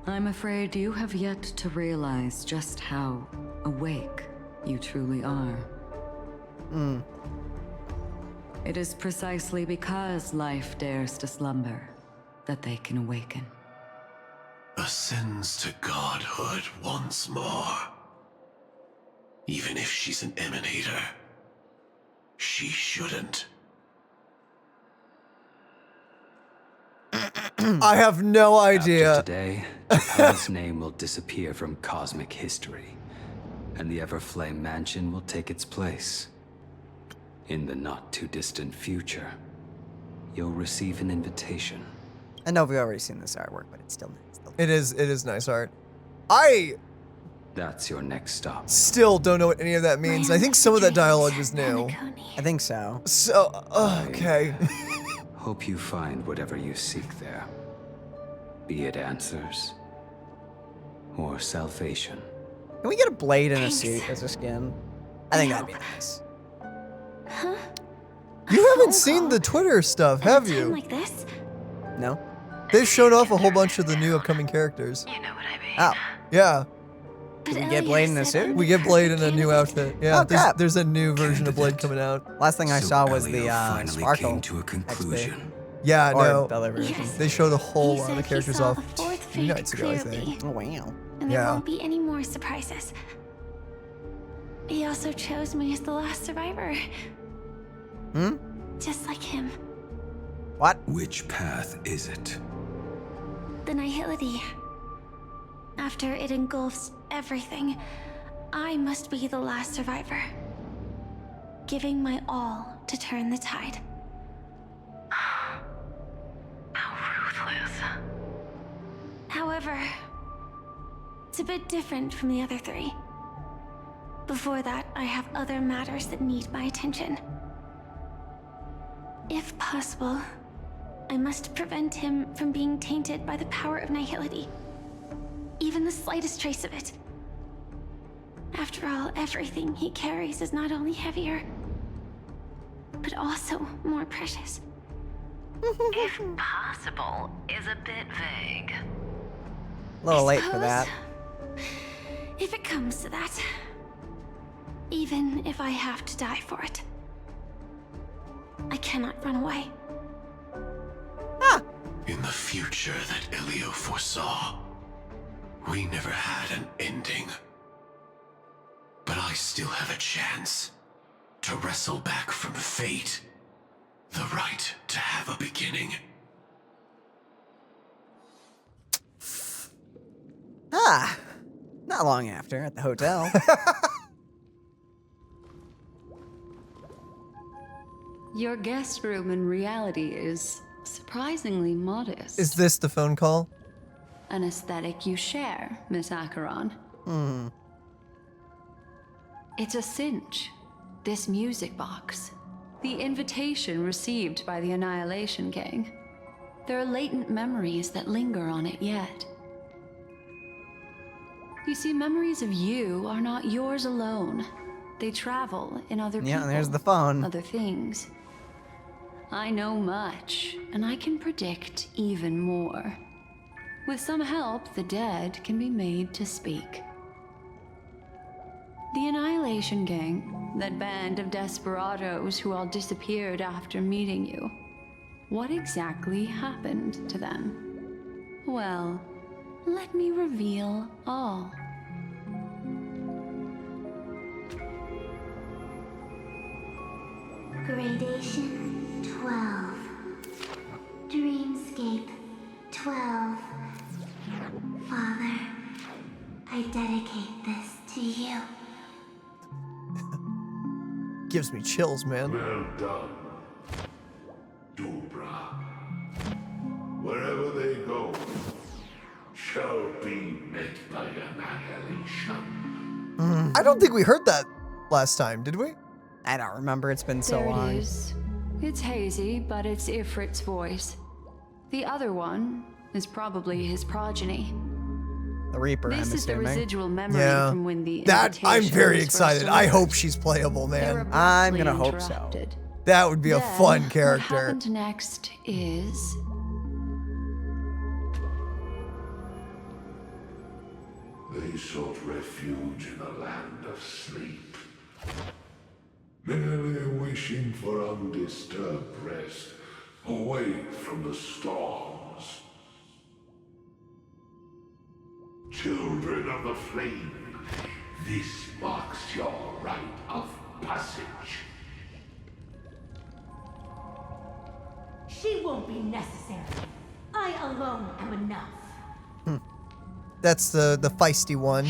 Speaker 7: I'm afraid you have yet to realize just how awake you truly are. It is precisely because life dares to slumber that they can awaken.
Speaker 5: Ascends to godhood once more. Even if she's an emanator, she shouldn't.
Speaker 1: I have no
Speaker 8: After
Speaker 1: idea.
Speaker 8: today, Japan's name will disappear from cosmic history, and the Everflame Mansion will take its place. In the not-too-distant future, you'll receive an invitation.
Speaker 2: I know we've already seen this artwork, but it's still nice.
Speaker 1: It is nice art. I
Speaker 8: That's your next stop.
Speaker 1: still don't know what any of that means. I think some of that dialogue was new.
Speaker 2: I think so.
Speaker 1: So, okay.
Speaker 8: Hope you find whatever you seek there. Be it answers or salvation.
Speaker 2: Can we get a blade and a
Speaker 4: Thanks.
Speaker 2: suit as a skin? I think that'd be nice.
Speaker 4: Huh?
Speaker 1: You haven't seen the Twitter stuff, have
Speaker 4: At a time
Speaker 1: you?
Speaker 4: like this?
Speaker 2: No?
Speaker 1: They've shown off a whole bunch of the new upcoming characters.
Speaker 4: You know what I mean.
Speaker 2: Oh.
Speaker 1: Yeah,
Speaker 4: But
Speaker 2: we get
Speaker 4: Elio
Speaker 2: Blade in a
Speaker 4: said
Speaker 2: suit?
Speaker 1: we get Blade in a new outfit. Yeah,
Speaker 2: Oh, crap.
Speaker 1: there's a new version of Blade coming out.
Speaker 2: Last thing I
Speaker 5: So
Speaker 2: saw was
Speaker 5: Elio
Speaker 2: the
Speaker 5: finally
Speaker 2: Sparkle
Speaker 5: came to a conclusion.
Speaker 1: Yeah,
Speaker 2: or
Speaker 1: no.
Speaker 2: the other version.
Speaker 4: Yes.
Speaker 1: They showed a whole
Speaker 4: He
Speaker 1: lot
Speaker 4: said
Speaker 1: of
Speaker 4: he
Speaker 1: characters
Speaker 4: saw
Speaker 1: off.
Speaker 4: a fourth fate
Speaker 1: nights ago, I
Speaker 4: clearly,
Speaker 1: think.
Speaker 2: Oh, wow.
Speaker 4: and there
Speaker 1: Yeah.
Speaker 4: won't be any more surprises. He also chose me as the last survivor,
Speaker 2: Hmm?
Speaker 4: just like him.
Speaker 2: What?
Speaker 8: Which path is it?
Speaker 4: The Nihility. After it engulfs everything, I must be the last survivor, giving my all to turn the tide. How ruthless. However, it's a bit different from the other three. Before that, I have other matters that need my attention. If possible, I must prevent him from being tainted by the power of Nihility. Even the slightest trace of it. After all, everything he carries is not only heavier, but also more precious.
Speaker 9: If possible is a bit vague.
Speaker 2: A little
Speaker 4: I
Speaker 2: late for that.
Speaker 4: suppose, if it comes to that. Even if I have to die for it. I cannot run away.
Speaker 5: In the future that Elio foresaw, we never had an ending. But I still have a chance to wrestle back from fate the right to have a beginning.
Speaker 2: Not long after, at the hotel.
Speaker 7: Your guest room in reality is surprisingly modest.
Speaker 1: Is this the phone call?
Speaker 7: An aesthetic you share, Miss Acheron. It's a cinch. This music box. The invitation received by the Annihilation Gang. There are latent memories that linger on it yet. You see, memories of you are not yours alone. They travel in other people.
Speaker 2: Yeah, and there's the phone.
Speaker 7: Other things. I know much, and I can predict even more. With some help, the dead can be made to speak. The Annihilation Gang, that band of desperados who all disappeared after meeting you. What exactly happened to them? Well, let me reveal all.
Speaker 10: Gradation 12. Dreamscape 12. Father, I dedicate this to you.
Speaker 1: Gives me chills, man.
Speaker 11: Well done, Dubra. Wherever they go, shall be met by annihilation.
Speaker 1: I don't think we heard that last time, did we?
Speaker 2: I don't remember. It's been so
Speaker 7: There
Speaker 2: long.
Speaker 7: it is. It's hazy, but it's Ifrit's voice. The other one is probably his progeny.
Speaker 2: The Reaper,
Speaker 7: This
Speaker 2: I'm
Speaker 7: is the
Speaker 2: assuming.
Speaker 7: residual memory
Speaker 1: Yeah.
Speaker 7: from when the
Speaker 1: That I'm
Speaker 7: invitation
Speaker 1: very
Speaker 7: was first
Speaker 1: excited. I hope
Speaker 7: delivered.
Speaker 1: she's playable,
Speaker 7: They're
Speaker 1: man.
Speaker 2: I'm
Speaker 7: abruptly
Speaker 2: gonna hope so.
Speaker 7: interrupted.
Speaker 1: That would be a
Speaker 7: Then,
Speaker 1: fun
Speaker 7: What
Speaker 1: character.
Speaker 7: happened next is
Speaker 11: They sought refuge in the land of sleep, merely wishing for undisturbed rest, away from the storms. Children of the flame, this marks your rite of passage.
Speaker 9: She won't be necessary. I alone am enough.
Speaker 1: That's the feisty one.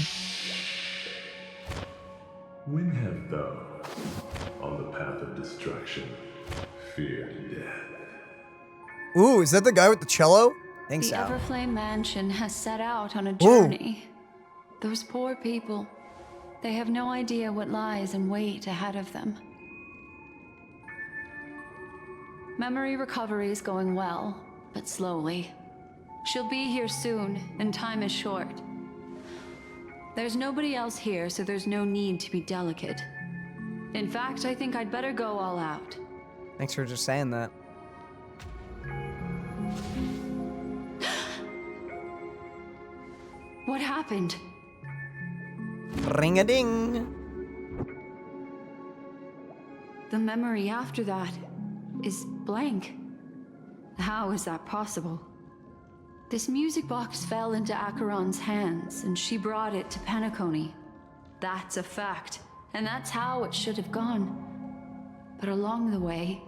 Speaker 11: When have thou, on the path of destruction, feared death?
Speaker 1: Ooh, is that the guy with the cello?
Speaker 2: I think
Speaker 7: the
Speaker 2: so.
Speaker 7: Everflame Mansion has set out on a journey. Those poor people, they have no idea what lies in wait ahead of them. Memory recovery is going well, but slowly. She'll be here soon, and time is short. There's nobody else here, so there's no need to be delicate. In fact, I think I'd better go all out.
Speaker 2: Thanks for just saying that.
Speaker 7: What happened?
Speaker 2: Ring-a-ding.
Speaker 7: The memory after that is blank. How is that possible?
Speaker 12: This music box fell into Acheron's hands, and she brought it to Penacony. That's a fact, and that's how it should have gone. But along the way...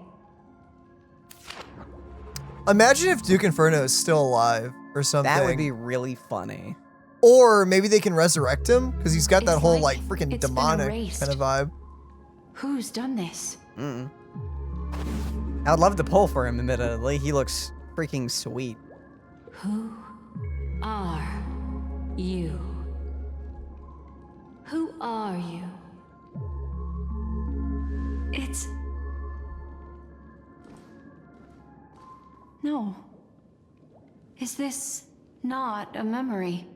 Speaker 1: Imagine if Duke Inferno is still alive or something.
Speaker 2: That would be really funny.
Speaker 1: Or maybe they can resurrect him, because he's got that
Speaker 12: It's
Speaker 1: whole,
Speaker 12: like
Speaker 1: like, freaking
Speaker 12: it's been
Speaker 1: demonic
Speaker 12: erased.
Speaker 1: kind of vibe.
Speaker 12: Who's done this?
Speaker 2: I'd love to pull for him, admittedly. He looks freaking sweet.
Speaker 3: Who are you? Who are you?
Speaker 12: It's... No. Is this not a memory?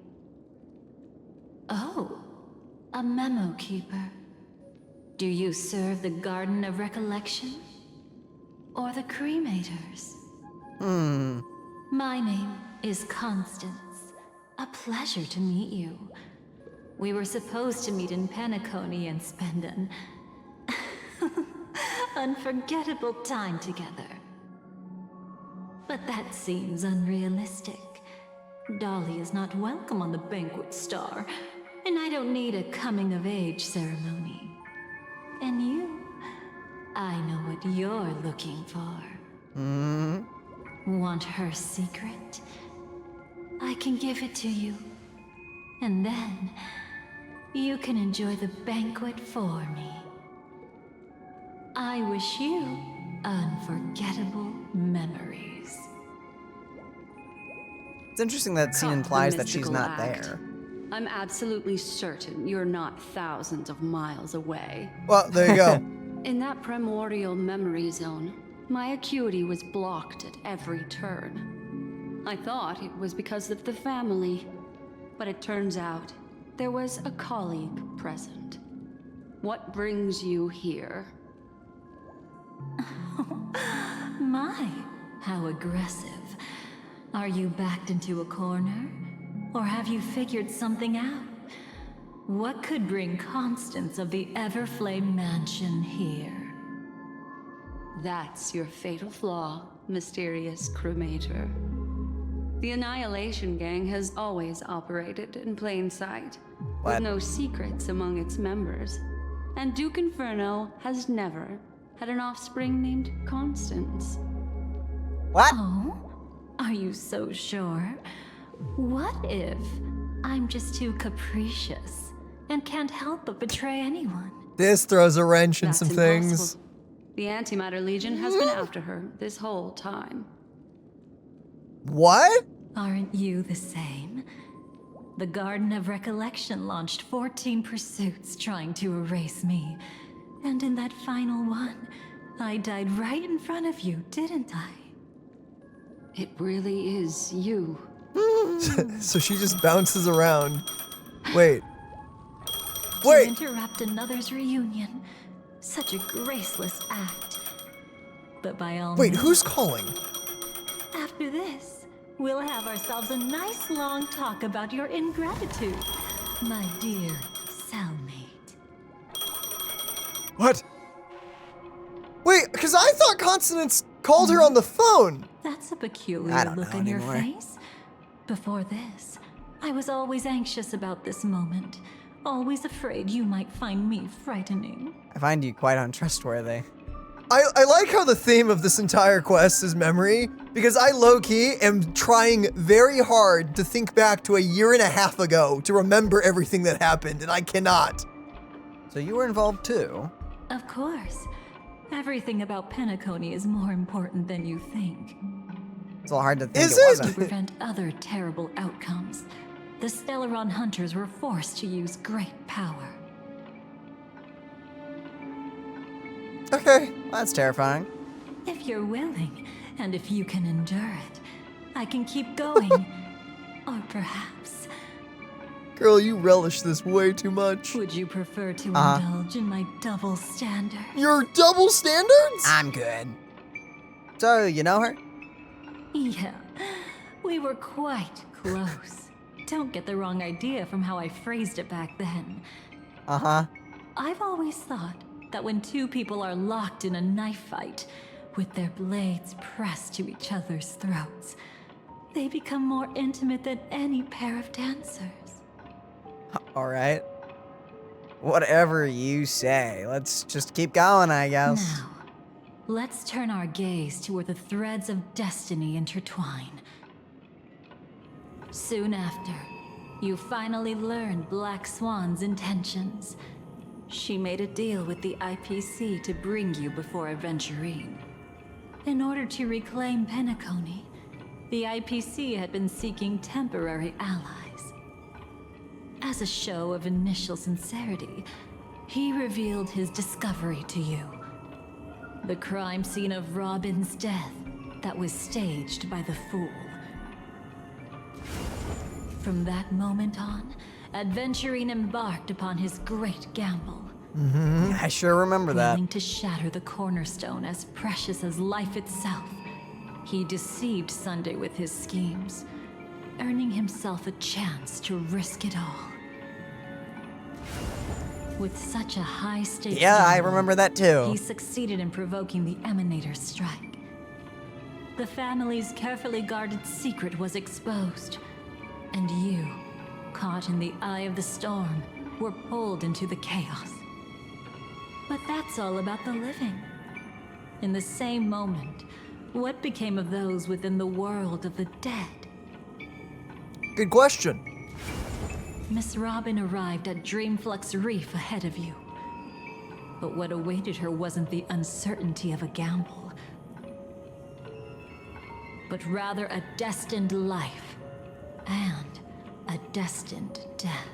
Speaker 3: Oh, a memo keeper. Do you serve the Garden of Recollection? Or the Cremators? My name is Constance. A pleasure to meet you. We were supposed to meet in Penacony and spend an unforgettable time together. But that seems unrealistic. Dolly is not welcome on the Banquet Star, and I don't need a coming-of-age ceremony. And you, I know what you're looking for. Want her secret? I can give it to you. And then, you can enjoy the banquet for me. I wish you unforgettable memories.
Speaker 2: It's interesting that scene
Speaker 12: Cut the
Speaker 2: implies that she's
Speaker 12: mystical
Speaker 2: not
Speaker 12: act.
Speaker 2: there.
Speaker 12: I'm absolutely certain you're not thousands of miles away.
Speaker 1: Well, there you go.
Speaker 12: In that primordial memory zone, my acuity was blocked at every turn. I thought it was because of the family, but it turns out there was a colleague present. What brings you here?
Speaker 3: My, how aggressive. Are you backed into a corner? Or have you figured something out? What could bring Constance of the Everflame Mansion here?
Speaker 12: That's your fatal flaw, mysterious cremator. The Annihilation Gang has always operated in plain sight,
Speaker 2: What?
Speaker 12: with no secrets among its members. And Duke Inferno has never had an offspring named Constance.
Speaker 2: What?
Speaker 3: Oh? Are you so sure? What if I'm just too capricious and can't help but betray anyone?
Speaker 1: This throws a wrench in
Speaker 12: That's
Speaker 1: some
Speaker 12: impossible.
Speaker 1: things.
Speaker 12: The Antimatter Legion has been after her this whole time.
Speaker 1: What?
Speaker 3: Aren't you the same? The Garden of Recollection launched 14 pursuits trying to erase me. And in that final one, I died right in front of you, didn't I?
Speaker 12: It really is you.
Speaker 1: So she just bounces around. Wait.
Speaker 3: To
Speaker 1: Wait!
Speaker 3: interrupt another's reunion. Such a graceless act. But by all
Speaker 1: Wait,
Speaker 3: means,
Speaker 1: who's calling?
Speaker 3: after this, we'll have ourselves a nice long talk about your ingratitude, my dear cellmate.
Speaker 1: What? Wait, because I thought Constance called her on the phone.
Speaker 3: That's a
Speaker 2: I
Speaker 3: peculiar
Speaker 2: don't
Speaker 3: look
Speaker 2: know
Speaker 3: on your
Speaker 2: anymore.
Speaker 3: face. Before this, I was always anxious about this moment. Always afraid you might find me frightening.
Speaker 2: I find you quite untrustworthy.
Speaker 1: I like how the theme of this entire quest is memory, because I low-key am trying very hard to think back to a year and a half ago to remember everything that happened, and I cannot.
Speaker 2: So you were involved too?
Speaker 3: Of course. Everything about Penacony is more important than you think.
Speaker 2: It's a little hard to think
Speaker 1: Is
Speaker 2: it
Speaker 1: it?
Speaker 2: wasn't.
Speaker 3: To prevent other terrible outcomes, the Stellaron hunters were forced to use great power.
Speaker 1: Okay.
Speaker 2: Well, that's terrifying.
Speaker 3: If you're willing, and if you can endure it, I can keep going. Or perhaps,
Speaker 1: Girl, you relish this way too much.
Speaker 3: would you prefer to
Speaker 2: Uh-huh.
Speaker 3: indulge in my double standard?
Speaker 1: Your double standards?
Speaker 2: I'm good. So, you know her?
Speaker 3: Yeah, we were quite close. Don't get the wrong idea from how I phrased it back then.
Speaker 2: Uh-huh.
Speaker 3: I've always thought that when two people are locked in a knife fight, with their blades pressed to each other's throats, They become more intimate than any pair of dancers.
Speaker 2: All right. Whatever you say. Let's just keep going, I guess.
Speaker 3: Now, let's turn our gaze to where the threads of destiny intertwine. Soon after, you finally learned Black Swan's intentions. She made a deal with the IPC to bring you before Aventurine. In order to reclaim Penacony, the IPC had been seeking temporary allies. As a show of initial sincerity, he revealed his discovery to you. The crime scene of Robin's death that was staged by the Fool. From that moment on, Aventurine embarked upon his great gamble.
Speaker 2: I sure remember that.
Speaker 3: Willing to shatter the cornerstone as precious as life itself, he deceived Sunday with his schemes, earning himself a chance to risk it all. With such a high stakes
Speaker 2: I
Speaker 3: gamble,
Speaker 2: remember that too.
Speaker 3: he succeeded in provoking the Emanator's strike. The family's carefully guarded secret was exposed, and you, caught in the eye of the storm, were pulled into the chaos. But that's all about the living. In the same moment, what became of those within the world of the dead?
Speaker 1: Good question.
Speaker 3: Miss Robin arrived at Dreamflux Reef ahead of you. But what awaited her wasn't the uncertainty of a gamble, but rather a destined life and a destined death.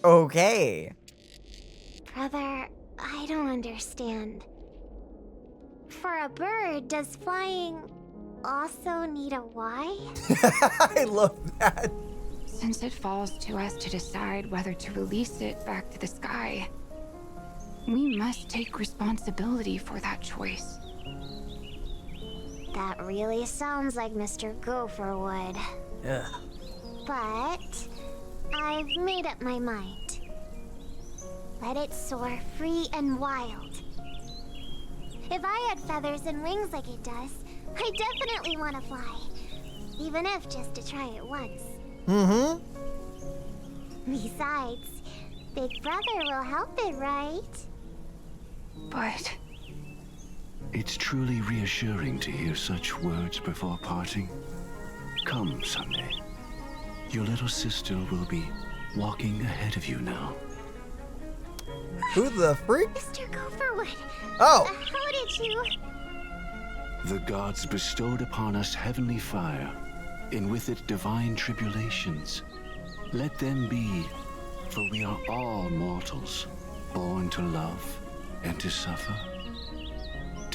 Speaker 2: Okay.
Speaker 10: Brother, I don't understand. For a bird, does flying also need a why?
Speaker 1: I love that.
Speaker 13: Since it falls to us to decide whether to release it back to the sky, we must take responsibility for that choice.
Speaker 10: That really sounds like Mr. Gopher would.
Speaker 2: Ugh.
Speaker 10: But I've made up my mind. Let it soar free and wild. If I had feathers and wings like it does, I definitely want to fly. Even if just to try it once. Besides, Big Brother will help it, right?
Speaker 13: But
Speaker 5: It's truly reassuring to hear such words before parting. Come, Sunday. Your little sister will be walking ahead of you now.
Speaker 1: Who the freak?
Speaker 10: Mr. Gopherwood.
Speaker 1: Oh.
Speaker 10: How did you...
Speaker 5: The gods bestowed upon us heavenly fire, and with it divine tribulations. Let them be, for we are all mortals, born to love and to suffer.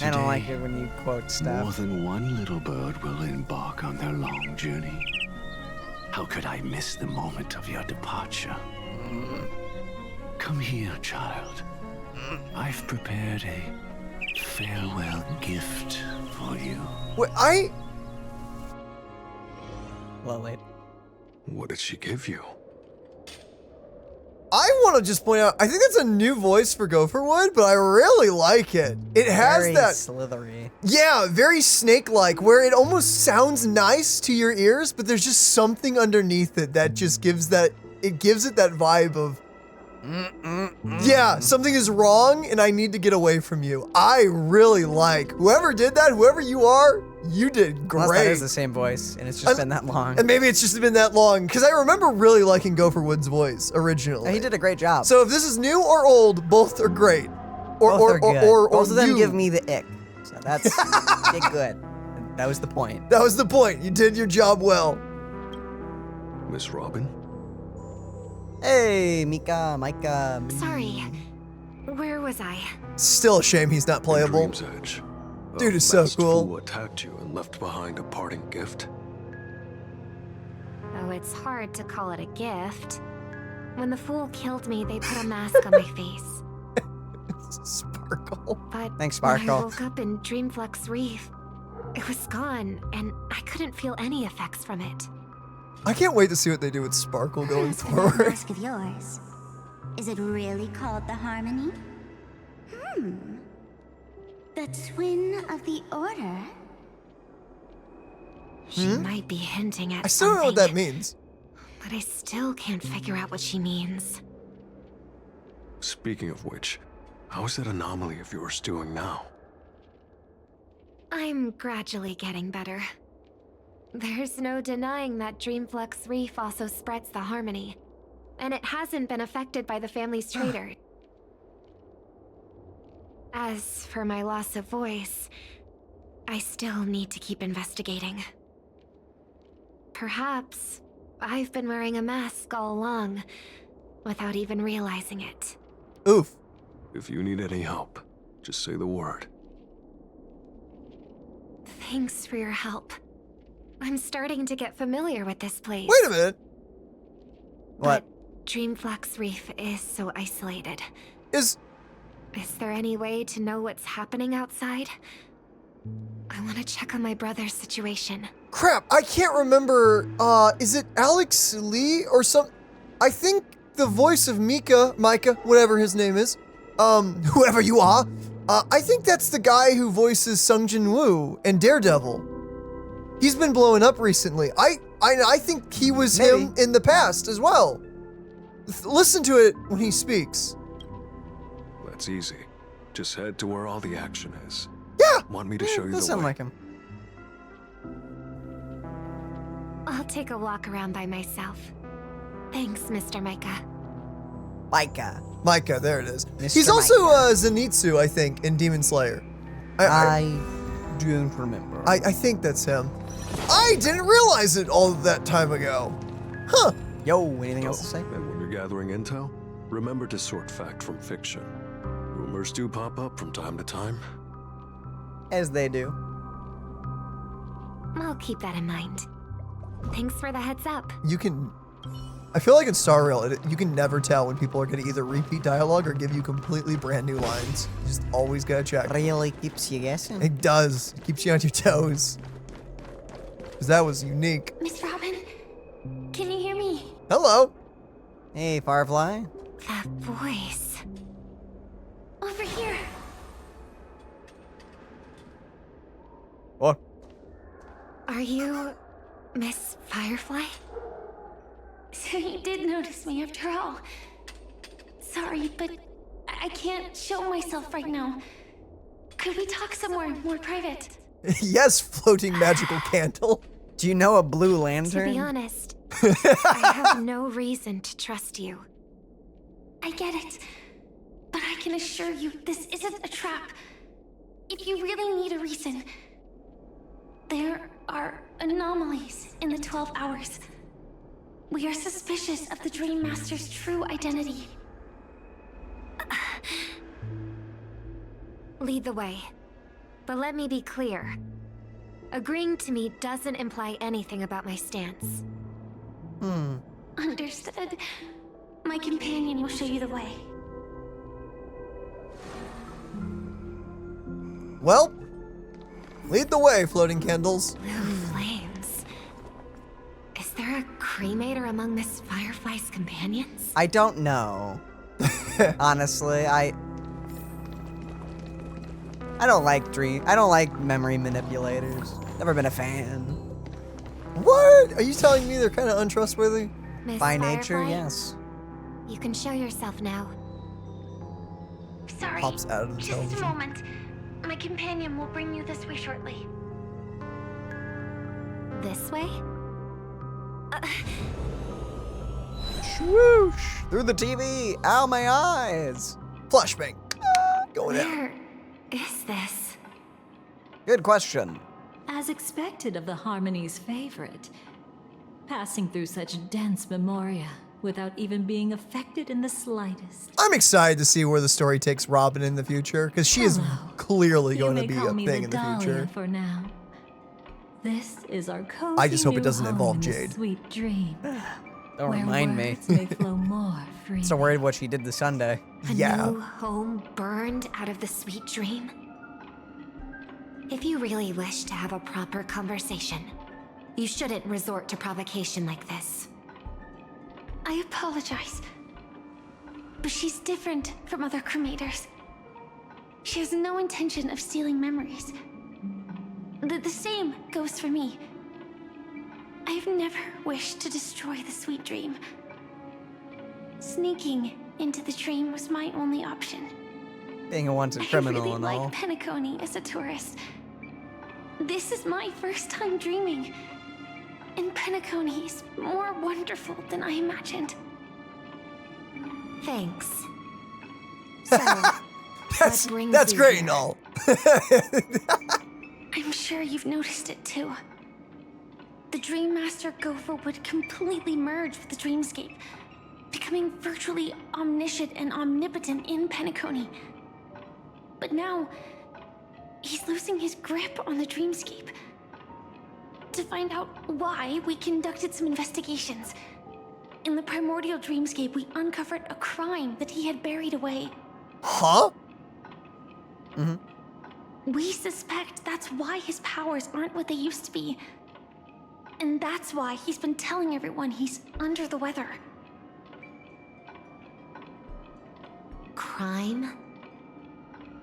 Speaker 2: I don't like it when you quote stuff.
Speaker 5: More than one little bird will embark on their long journey. How could I miss the moment of your departure? Come here, child. I've prepared a farewell gift for you.
Speaker 1: Wait,
Speaker 2: Love it.
Speaker 14: What did she give you?
Speaker 1: I want to just point out, I think that's a new voice for Gopherwood, but I really like it. It has
Speaker 2: Very
Speaker 1: that
Speaker 2: slithery.
Speaker 1: Yeah, very snake-like, where it almost sounds nice to your ears, but there's just something underneath it that just gives it that vibe of, yeah, something is wrong and I need to get away from you. I really like, whoever did that, whoever you are, you did great.
Speaker 2: Unless that is the same voice and it's just been that long.
Speaker 1: And maybe it's just been that long, because I remember really liking Gopherwood's voice originally.
Speaker 2: He did a great job.
Speaker 1: So if this is new or old, both are great. Or
Speaker 2: Both of them
Speaker 1: you.
Speaker 2: give me the ick. So that's did good. That was the point.
Speaker 1: That was the point. You did your job well.
Speaker 14: Miss Robin?
Speaker 2: Hey, Micah.
Speaker 13: sorry, where was I?
Speaker 1: Still a shame he's not playable.
Speaker 14: Dream's Edge.
Speaker 1: Dude
Speaker 14: A
Speaker 1: is so
Speaker 14: masked
Speaker 1: cool.
Speaker 14: fool attacked you and left behind a parting gift.
Speaker 15: Oh, it's hard to call it a gift. When the fool killed me, they put a mask on my face.
Speaker 1: Sparkle.
Speaker 15: But
Speaker 2: Thanks,
Speaker 15: when I
Speaker 2: Sparkle.
Speaker 15: woke up in Dreamflux Reef, it was gone, and I couldn't feel any effects from it.
Speaker 1: I can't wait to see what they do with Sparkle going
Speaker 10: That
Speaker 1: forward.
Speaker 10: mask of yours. Is it really called the Harmony? The twin of the Order?
Speaker 15: She might be hinting at
Speaker 1: I still don't know what that means.
Speaker 15: but I still can't figure out what she means.
Speaker 14: Speaking of which, how's that anomaly of yours doing now?
Speaker 15: I'm gradually getting better. There's no denying that Dreamflux Reef also spreads the harmony, and it hasn't been affected by the family's traitor. As for my loss of voice, I still need to keep investigating. Perhaps I've been wearing a mask all along, without even realizing it.
Speaker 1: Oof.
Speaker 14: If you need any help, just say the word.
Speaker 15: Thanks for your help. I'm starting to get familiar with this place.
Speaker 1: Wait a minute.
Speaker 2: What?
Speaker 15: But Dreamflux Reef is so isolated.
Speaker 1: Is
Speaker 15: there any way to know what's happening outside? I want to check on my brother's situation.
Speaker 1: Crap, I can't remember, is it Alex Lee or some... I think the voice of Micah, whatever his name is, whoever you are, I think that's the guy who voices Sung Jin Woo in Daredevil. He's been blowing up recently. I think he was him in the past as well. Listen to it when he speaks.
Speaker 14: That's easy. Just head to where all the action is.
Speaker 1: Yeah!
Speaker 14: Want me to show you the
Speaker 2: Does sound
Speaker 14: way?
Speaker 2: like him.
Speaker 15: I'll take a walk around by myself. Thanks, Mr. Micah.
Speaker 2: Micah,
Speaker 1: there it is.
Speaker 2: Mr.
Speaker 1: He's also Zenitsu, I think, in Demon Slayer.
Speaker 2: I don't remember.
Speaker 1: I think that's him. I didn't realize it all that time ago. Huh.
Speaker 2: Yo, anything else to say?
Speaker 14: And when you're gathering intel, remember to sort fact from fiction. Rumors do pop up from time to time.
Speaker 2: As they do.
Speaker 15: I'll keep that in mind. Thanks for the heads up.
Speaker 1: You can... I feel like in Star Rail, you can never tell when people are going to either repeat dialogue or give you completely brand new lines. You just always gotta check.
Speaker 2: Really keeps you guessing.
Speaker 1: It does. It keeps you on your toes. Because that was unique.
Speaker 4: Miss Robin, can you hear me?
Speaker 1: Hello.
Speaker 2: Hey, Firefly.
Speaker 15: That voice.
Speaker 4: Over here.
Speaker 2: What?
Speaker 15: Are you Miss Firefly?
Speaker 4: So you did notice me after all. Sorry, but I can't show myself right now. Could we talk somewhere more private?
Speaker 1: Yes, floating magical candle.
Speaker 2: Do you know a blue
Speaker 15: To
Speaker 2: lantern?
Speaker 15: be honest, I have no reason to trust you.
Speaker 4: I get it. But I can assure you this isn't a trap. If you really need a reason, there are anomalies in the 12 hours. We are suspicious of the Dream Master's true identity.
Speaker 15: Lead the way. But let me be clear. Agreeing to me doesn't imply anything about my stance.
Speaker 4: Understood. My companion will show you the way.
Speaker 1: Well, lead the way, floating candles.
Speaker 15: Blue flames. Is there a cremator among Miss Firefly's companions?
Speaker 2: I don't know. Honestly, I don't like memory manipulators. Never been a fan.
Speaker 1: What? Are you telling me they're kind of untrustworthy?
Speaker 15: Miss
Speaker 2: By nature,
Speaker 15: Firefly,
Speaker 2: yes.
Speaker 15: You can show yourself now.
Speaker 4: Sorry.
Speaker 1: Pops out of the
Speaker 4: Just
Speaker 1: television.
Speaker 4: a moment. My companion will bring you this way shortly.
Speaker 15: This way?
Speaker 2: Swoosh! Through the TV! Ow, my eyes!
Speaker 1: Flashbang. Going out.
Speaker 15: Where is this?
Speaker 2: Good question.
Speaker 3: As expected of the Harmony's favorite, passing through such dense memoria without even being affected in the slightest.
Speaker 1: I'm excited to see where the story takes Robin in the future, because she is clearly going to be a thing in the future.
Speaker 3: For now. This is our cozy
Speaker 1: I just hope it
Speaker 3: new
Speaker 1: doesn't
Speaker 3: home
Speaker 1: involve
Speaker 3: in the
Speaker 1: Jade.
Speaker 3: Sweet dream.
Speaker 2: Don't
Speaker 3: where
Speaker 2: remind me.
Speaker 3: words may flow more freely.
Speaker 2: So worried what she did this Sunday.
Speaker 15: A
Speaker 1: Yeah.
Speaker 15: new home burned out of the sweet dream? If you really wish to have a proper conversation, you shouldn't resort to provocation like this.
Speaker 4: I apologize. But she's different from other cremators. She has no intention of stealing memories. The same goes for me. I've never wished to destroy the sweet dream. Sneaking into the dream was my only option.
Speaker 2: Being a wanted criminal
Speaker 4: I really
Speaker 2: and
Speaker 4: like
Speaker 2: all.
Speaker 4: Penacony as a tourist. This is my first time dreaming, and Penacony is more wonderful than I imagined.
Speaker 15: Thanks. So, what brings
Speaker 1: That's
Speaker 15: you
Speaker 1: great
Speaker 15: here?
Speaker 1: and all.
Speaker 4: I'm sure you've noticed it too. The Dream Master Gopher would completely merge with the dreamscape, becoming virtually omniscient and omnipotent in Penacony. But now, he's losing his grip on the dreamscape. To find out why, we conducted some investigations. In the primordial dreamscape, we uncovered a crime that he had buried away.
Speaker 1: Huh?
Speaker 4: We suspect that's why his powers aren't what they used to be. And that's why he's been telling everyone he's under the weather.
Speaker 15: Crime?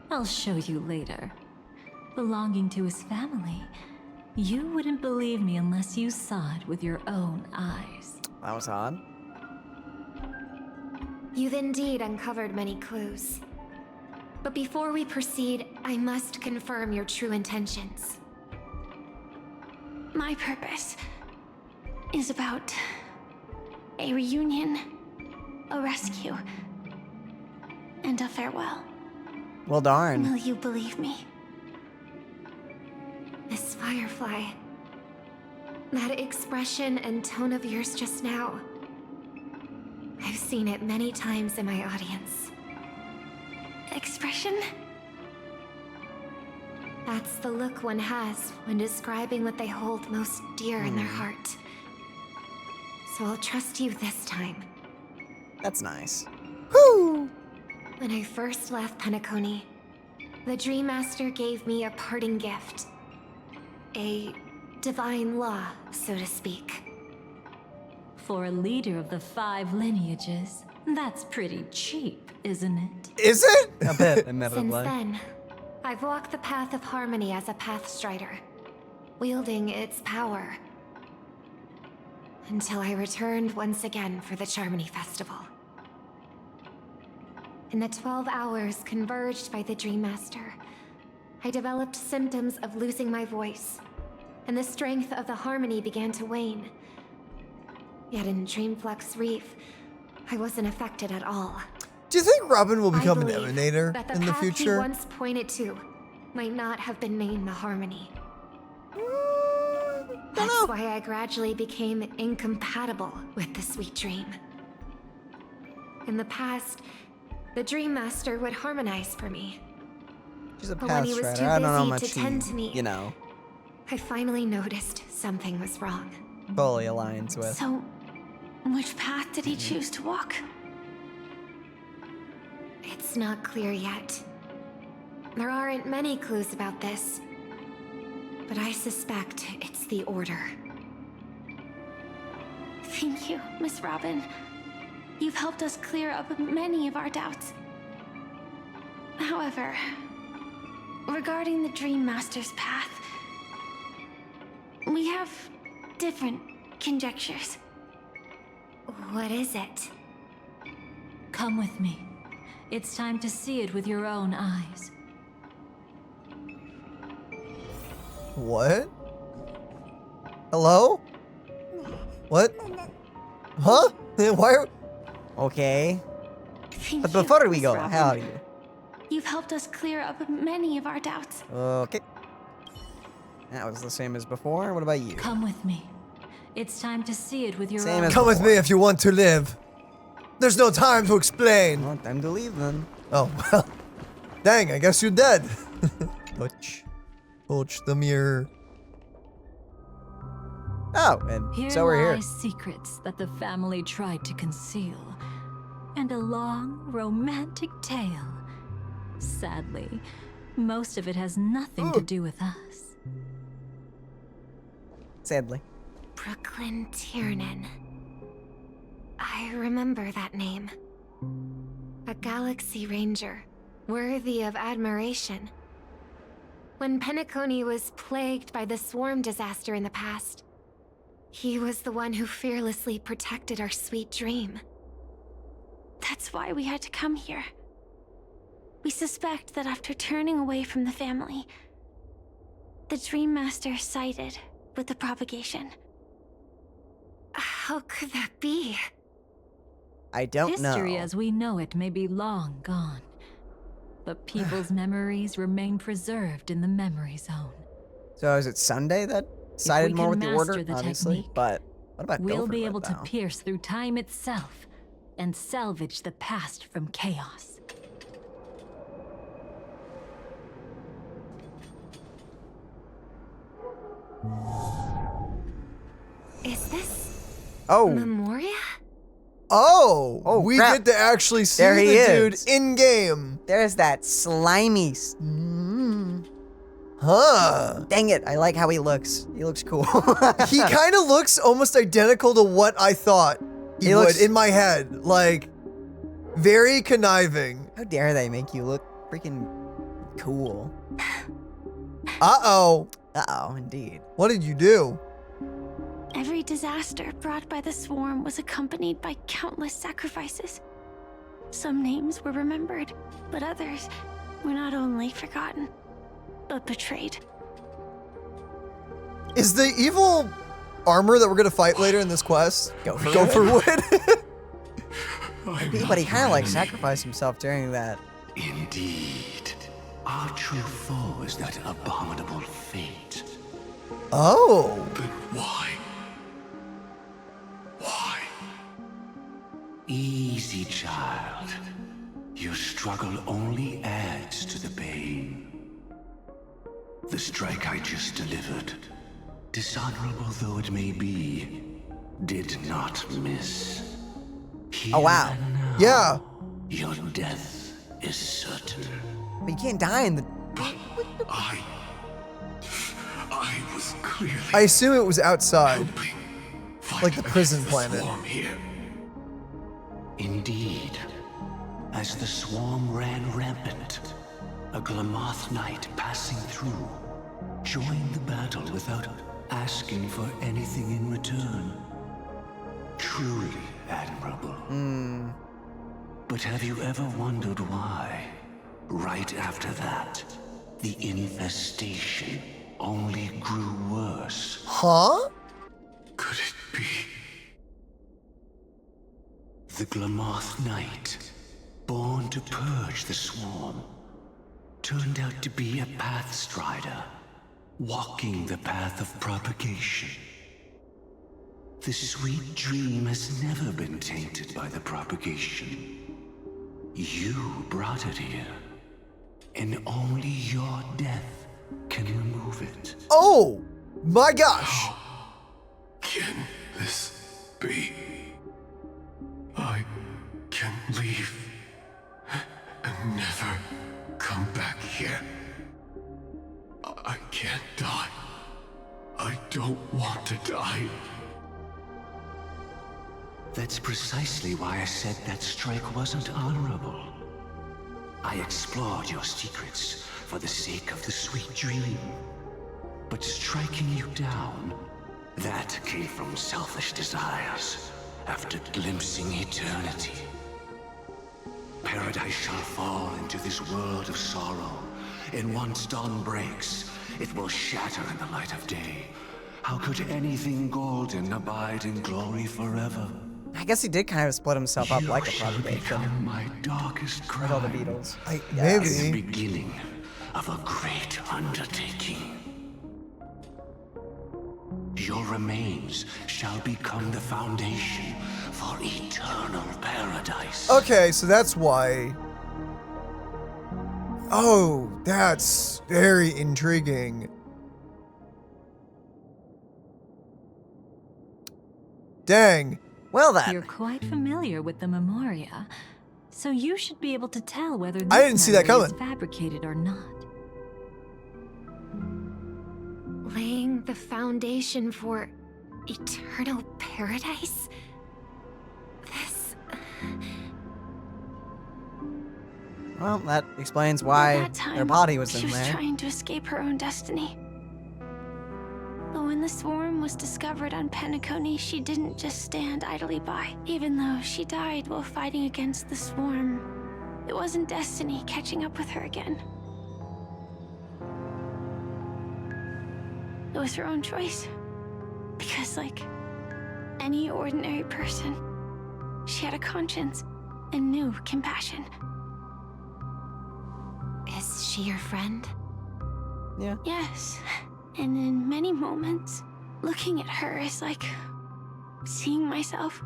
Speaker 3: I'll show you later. Belonging to his family. You wouldn't believe me unless you saw it with your own eyes.
Speaker 2: That was odd.
Speaker 15: You've indeed uncovered many clues. But before we proceed, I must confirm your true intentions.
Speaker 4: My purpose is about a reunion, a rescue, and a farewell.
Speaker 2: Well, darn.
Speaker 4: Will you believe me?
Speaker 15: Miss Firefly, that expression and tone of yours just now, I've seen it many times in my audience.
Speaker 4: Expression?
Speaker 15: That's the look one has when describing what they hold most dear in their heart. So I'll trust you this time.
Speaker 2: That's nice.
Speaker 15: Whew! When I first left Penacony, the Dream Master gave me a parting gift. A divine law, so to speak.
Speaker 3: For a leader of the 5 lineages, that's pretty cheap, isn't it?
Speaker 1: Is it?
Speaker 2: A bit,
Speaker 15: Since
Speaker 2: admittedly.
Speaker 15: then, I've walked the path of harmony as a Pathstrider, wielding its power. Until I returned once again for the Charmony Festival. In the 12 hours converged by the Dream Master, I developed symptoms of losing my voice, and the strength of the harmony began to wane. Yet in Dreamflux Reef, I wasn't affected at all.
Speaker 1: Do you think Robin will become an
Speaker 15: I believe
Speaker 1: emanator
Speaker 15: that
Speaker 1: in the
Speaker 15: path he
Speaker 1: future?
Speaker 15: once pointed to might not have been named the Harmony. That's why I gradually became incompatible with the sweet dream. In the past, the Dream Master would harmonize for me.
Speaker 2: She's a
Speaker 15: But when he was
Speaker 2: Pathstrider.
Speaker 15: too
Speaker 2: I don't know
Speaker 15: busy
Speaker 2: much
Speaker 15: to tend to me,
Speaker 2: you know,
Speaker 15: I finally noticed something was wrong.
Speaker 2: fully aligns with.
Speaker 4: So, which path did he choose to walk?
Speaker 15: It's not clear yet. There aren't many clues about this, but I suspect it's the Order.
Speaker 4: Thank you, Miss Robin. You've helped us clear up many of our doubts. However, regarding the Dream Master's path, we have different conjectures.
Speaker 15: What is it?
Speaker 3: Come with me. It's time to see it with your own eyes.
Speaker 1: What? Hello? What? Huh? Why are...
Speaker 2: Okay.
Speaker 4: Thank
Speaker 2: But
Speaker 4: you,
Speaker 2: before we
Speaker 4: Miss
Speaker 2: go,
Speaker 4: Robin.
Speaker 2: how are you?
Speaker 4: You've helped us clear up many of our doubts.
Speaker 2: Okay. That was the same as before. What about you?
Speaker 3: Come with me. It's time to see it with your
Speaker 2: Same
Speaker 3: own
Speaker 2: as
Speaker 1: Come with me if you want to live. There's no time to explain.
Speaker 2: Well, time to leave then.
Speaker 1: Oh, well. Dang, I guess you're dead. Touch the mirror.
Speaker 2: Oh, and
Speaker 3: Here
Speaker 2: so we're here.
Speaker 3: lie secrets that the family tried to conceal, and a long, romantic tale. Sadly, most of it has nothing to do with us.
Speaker 2: Sadly.
Speaker 15: Brooklyn Tiernan. I remember that name. A Galaxy Ranger, worthy of admiration. When Penacony was plagued by the swarm disaster in the past, He was the one who fearlessly protected our sweet dream.
Speaker 4: That's why we had to come here. We suspect that after turning away from the family, the Dream Master sided with the propagation.
Speaker 15: How could that be?
Speaker 2: I don't know.
Speaker 3: History as we know it may be long gone, but people's memories remain preserved in the memory zone.
Speaker 2: So is it Sunday that sided more with the Order?
Speaker 3: Master the
Speaker 2: Obviously,
Speaker 3: technique,
Speaker 2: but what about
Speaker 3: we'll be
Speaker 2: Gopher
Speaker 3: able to
Speaker 2: though?
Speaker 3: pierce through time itself and salvage the past from chaos.
Speaker 15: Is this
Speaker 2: Oh.
Speaker 15: Memoria?
Speaker 1: Oh, we
Speaker 2: crap.
Speaker 1: get to actually see
Speaker 2: There he
Speaker 1: the
Speaker 2: is.
Speaker 1: dude in game.
Speaker 2: There's that slimy.
Speaker 1: Huh.
Speaker 2: Dang it! I like how he looks. He looks cool.
Speaker 1: He kind of looks almost identical to what I thought he would
Speaker 2: looks-
Speaker 1: in my head. Like, very conniving.
Speaker 2: How dare they make you look freaking cool?
Speaker 1: Uh-oh.
Speaker 2: Uh-oh, indeed.
Speaker 1: What did you do?
Speaker 4: Every disaster brought by the swarm was accompanied by countless sacrifices. Some names were remembered, but others were not only forgotten, but betrayed.
Speaker 1: Is the evil armor that we're going to fight later in this quest Gopher Wood?
Speaker 2: But he kind of like sacrificed himself during that.
Speaker 5: Indeed. Our true foe is that abominable fate.
Speaker 1: Oh.
Speaker 5: But why? Why? Easy, child. Your struggle only adds to the pain. The strike I just delivered, dishonorable though it may be, did not miss.
Speaker 2: Oh wow.
Speaker 1: Yeah.
Speaker 5: Your death is certain.
Speaker 2: But you can't die in the.
Speaker 5: I was clearly.
Speaker 1: I assume it was outside. Like the prison planet.
Speaker 5: Here. Indeed. As the swarm ran rampant, a Glamoth knight passing through joined the battle without asking for anything in return. Truly admirable. But have you ever wondered why, right after that, the infestation only grew worse?
Speaker 1: Huh?
Speaker 5: Could it be? The Glamoth Knight, born to purge the swarm, turned out to be a pathstrider, walking the path of propagation. The sweet dream has never been tainted by the propagation. You brought it here, and only your death can remove it.
Speaker 1: Oh, my gosh.
Speaker 11: Can this be? I can leave and never come back here. I can't die. I don't want to die.
Speaker 5: That's precisely why I said that strike wasn't honorable. I explored your secrets for the sake of the sweet dream. But striking you down, that came from selfish desires after glimpsing eternity. Paradise shall fall into this world of sorrow, and once dawn breaks, it will shatter in the light of day. How could anything golden abide in glory forever?
Speaker 2: I guess he did kind of split himself up like a
Speaker 5: shall
Speaker 2: propagation.
Speaker 5: become my darkest crime.
Speaker 2: With all the Beatles.
Speaker 5: The beginning of a great undertaking. Your remains shall become the foundation for eternal paradise.
Speaker 1: Okay, so that's why. Oh, that's very intriguing. Dang.
Speaker 2: Well then.
Speaker 3: You're quite familiar with the Memoria, so you should be able to tell whether this
Speaker 1: I didn't see that
Speaker 3: memory is
Speaker 1: coming.
Speaker 3: fabricated or not.
Speaker 15: Laying the foundation for eternal paradise? This...
Speaker 2: Well, that explains
Speaker 4: At
Speaker 2: why
Speaker 4: that time,
Speaker 2: their body was
Speaker 4: she
Speaker 2: in
Speaker 4: was
Speaker 2: there.
Speaker 4: trying to escape her own destiny. But when the swarm was discovered on Penacony, she didn't just stand idly by. Even though she died while fighting against the swarm, it wasn't destiny catching up with her again. It was her own choice. Because, like any ordinary person, she had a conscience and knew compassion.
Speaker 15: Is she your friend?
Speaker 2: Yeah.
Speaker 4: Yes. And in many moments, looking at her is like seeing myself.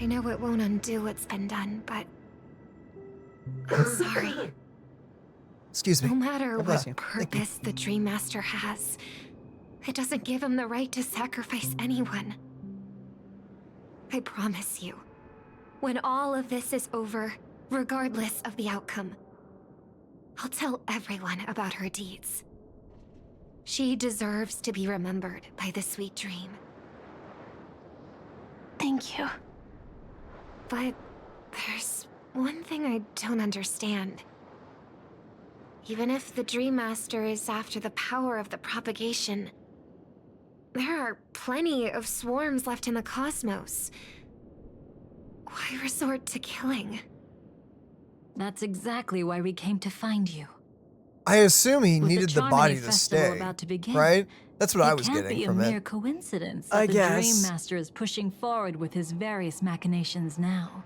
Speaker 15: I know it won't undo what's been done, but I'm sorry.
Speaker 1: Excuse me.
Speaker 15: No matter
Speaker 2: God bless
Speaker 15: what
Speaker 2: you.
Speaker 15: purpose the Dream Master has, it doesn't give him the right to sacrifice anyone. I promise you, when all of this is over, regardless of the outcome, I'll tell everyone about her deeds. She deserves to be remembered by the sweet dream.
Speaker 4: Thank you.
Speaker 15: But there's one thing I don't understand. Even if the Dream Master is after the power of the propagation, there are plenty of swarms left in the cosmos. Why resort to killing?
Speaker 7: That's exactly why we came to find you.
Speaker 1: I assume he
Speaker 7: With
Speaker 1: needed the
Speaker 7: Charmony
Speaker 1: body to
Speaker 7: Festival
Speaker 1: stay,
Speaker 7: about to begin,
Speaker 1: right? That's what I was
Speaker 7: It
Speaker 1: getting
Speaker 7: can't be
Speaker 1: from
Speaker 7: a mere
Speaker 1: it.
Speaker 7: coincidence
Speaker 2: I
Speaker 7: that the
Speaker 2: guess.
Speaker 7: Dream Master is pushing forward with his various machinations now.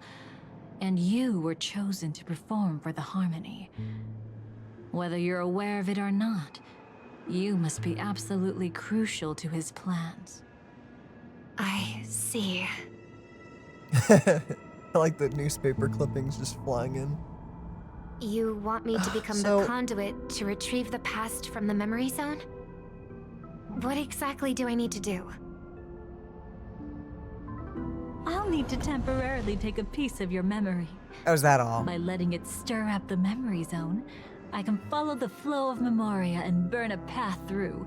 Speaker 7: And you were chosen to perform for the Harmony. Whether you're aware of it or not, you must be absolutely crucial to his plans.
Speaker 15: I see.
Speaker 1: I like the newspaper clippings just flying in.
Speaker 15: You want me to become
Speaker 1: So-
Speaker 15: the conduit to retrieve the past from the memory zone? What exactly do I need to do?
Speaker 3: I'll need to temporarily take a piece of your memory.
Speaker 2: How is that all?
Speaker 3: By letting it stir up the memory zone, I can follow the flow of Memoria and burn a path through,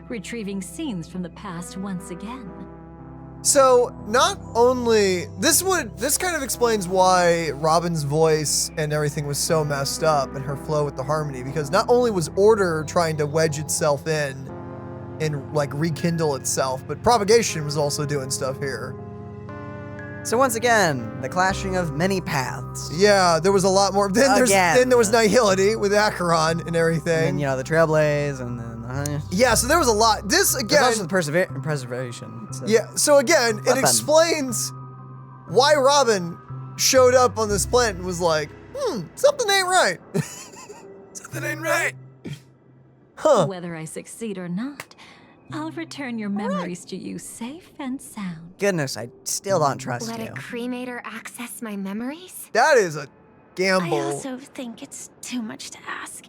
Speaker 3: retrieving scenes from the past once again.
Speaker 1: So not only this kind of explains why Robin's voice and everything was so messed up and her flow with the harmony, because not only was order trying to wedge itself in and like rekindle itself, but propagation was also doing stuff here.
Speaker 2: So once again, the clashing of many paths.
Speaker 1: Yeah, there was a lot more. Then there was Nihility with Acheron and everything.
Speaker 2: And then, the Trailblaze, and then
Speaker 1: yeah, so there was a lot. This again.
Speaker 2: There's also the preservation. So.
Speaker 1: Yeah, so again, it explains why Robin showed up on this planet and was like, something ain't right. Something ain't right. Huh.
Speaker 3: Whether I succeed or not, I'll return your memories to you safe and sound.
Speaker 2: Goodness, I still don't trust
Speaker 15: Let
Speaker 2: you.
Speaker 15: a cremator access my memories?
Speaker 1: That is a gamble.
Speaker 4: I also think it's too much to ask.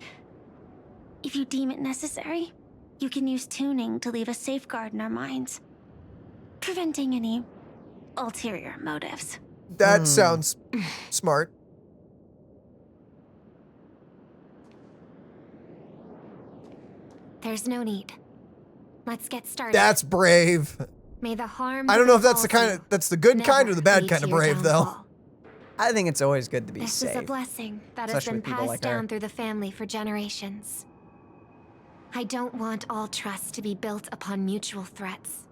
Speaker 4: If you deem it necessary, you can use tuning to leave a safeguard in our minds, preventing any ulterior motives.
Speaker 1: That sounds smart.
Speaker 15: There's no need. Let's get started.
Speaker 1: That's brave.
Speaker 15: May the harm.
Speaker 1: I don't know if that's
Speaker 15: befalls
Speaker 1: that's the good kind or the bad
Speaker 15: lead
Speaker 1: kind
Speaker 15: to
Speaker 1: of
Speaker 15: your
Speaker 1: brave though.
Speaker 15: downfall.
Speaker 2: I think it's always good to be
Speaker 15: This
Speaker 2: safe.
Speaker 15: is a blessing that has
Speaker 2: especially
Speaker 15: been
Speaker 2: with people
Speaker 15: passed
Speaker 2: like her.
Speaker 15: down through the family for generations. I don't want all trust to be built upon mutual threats.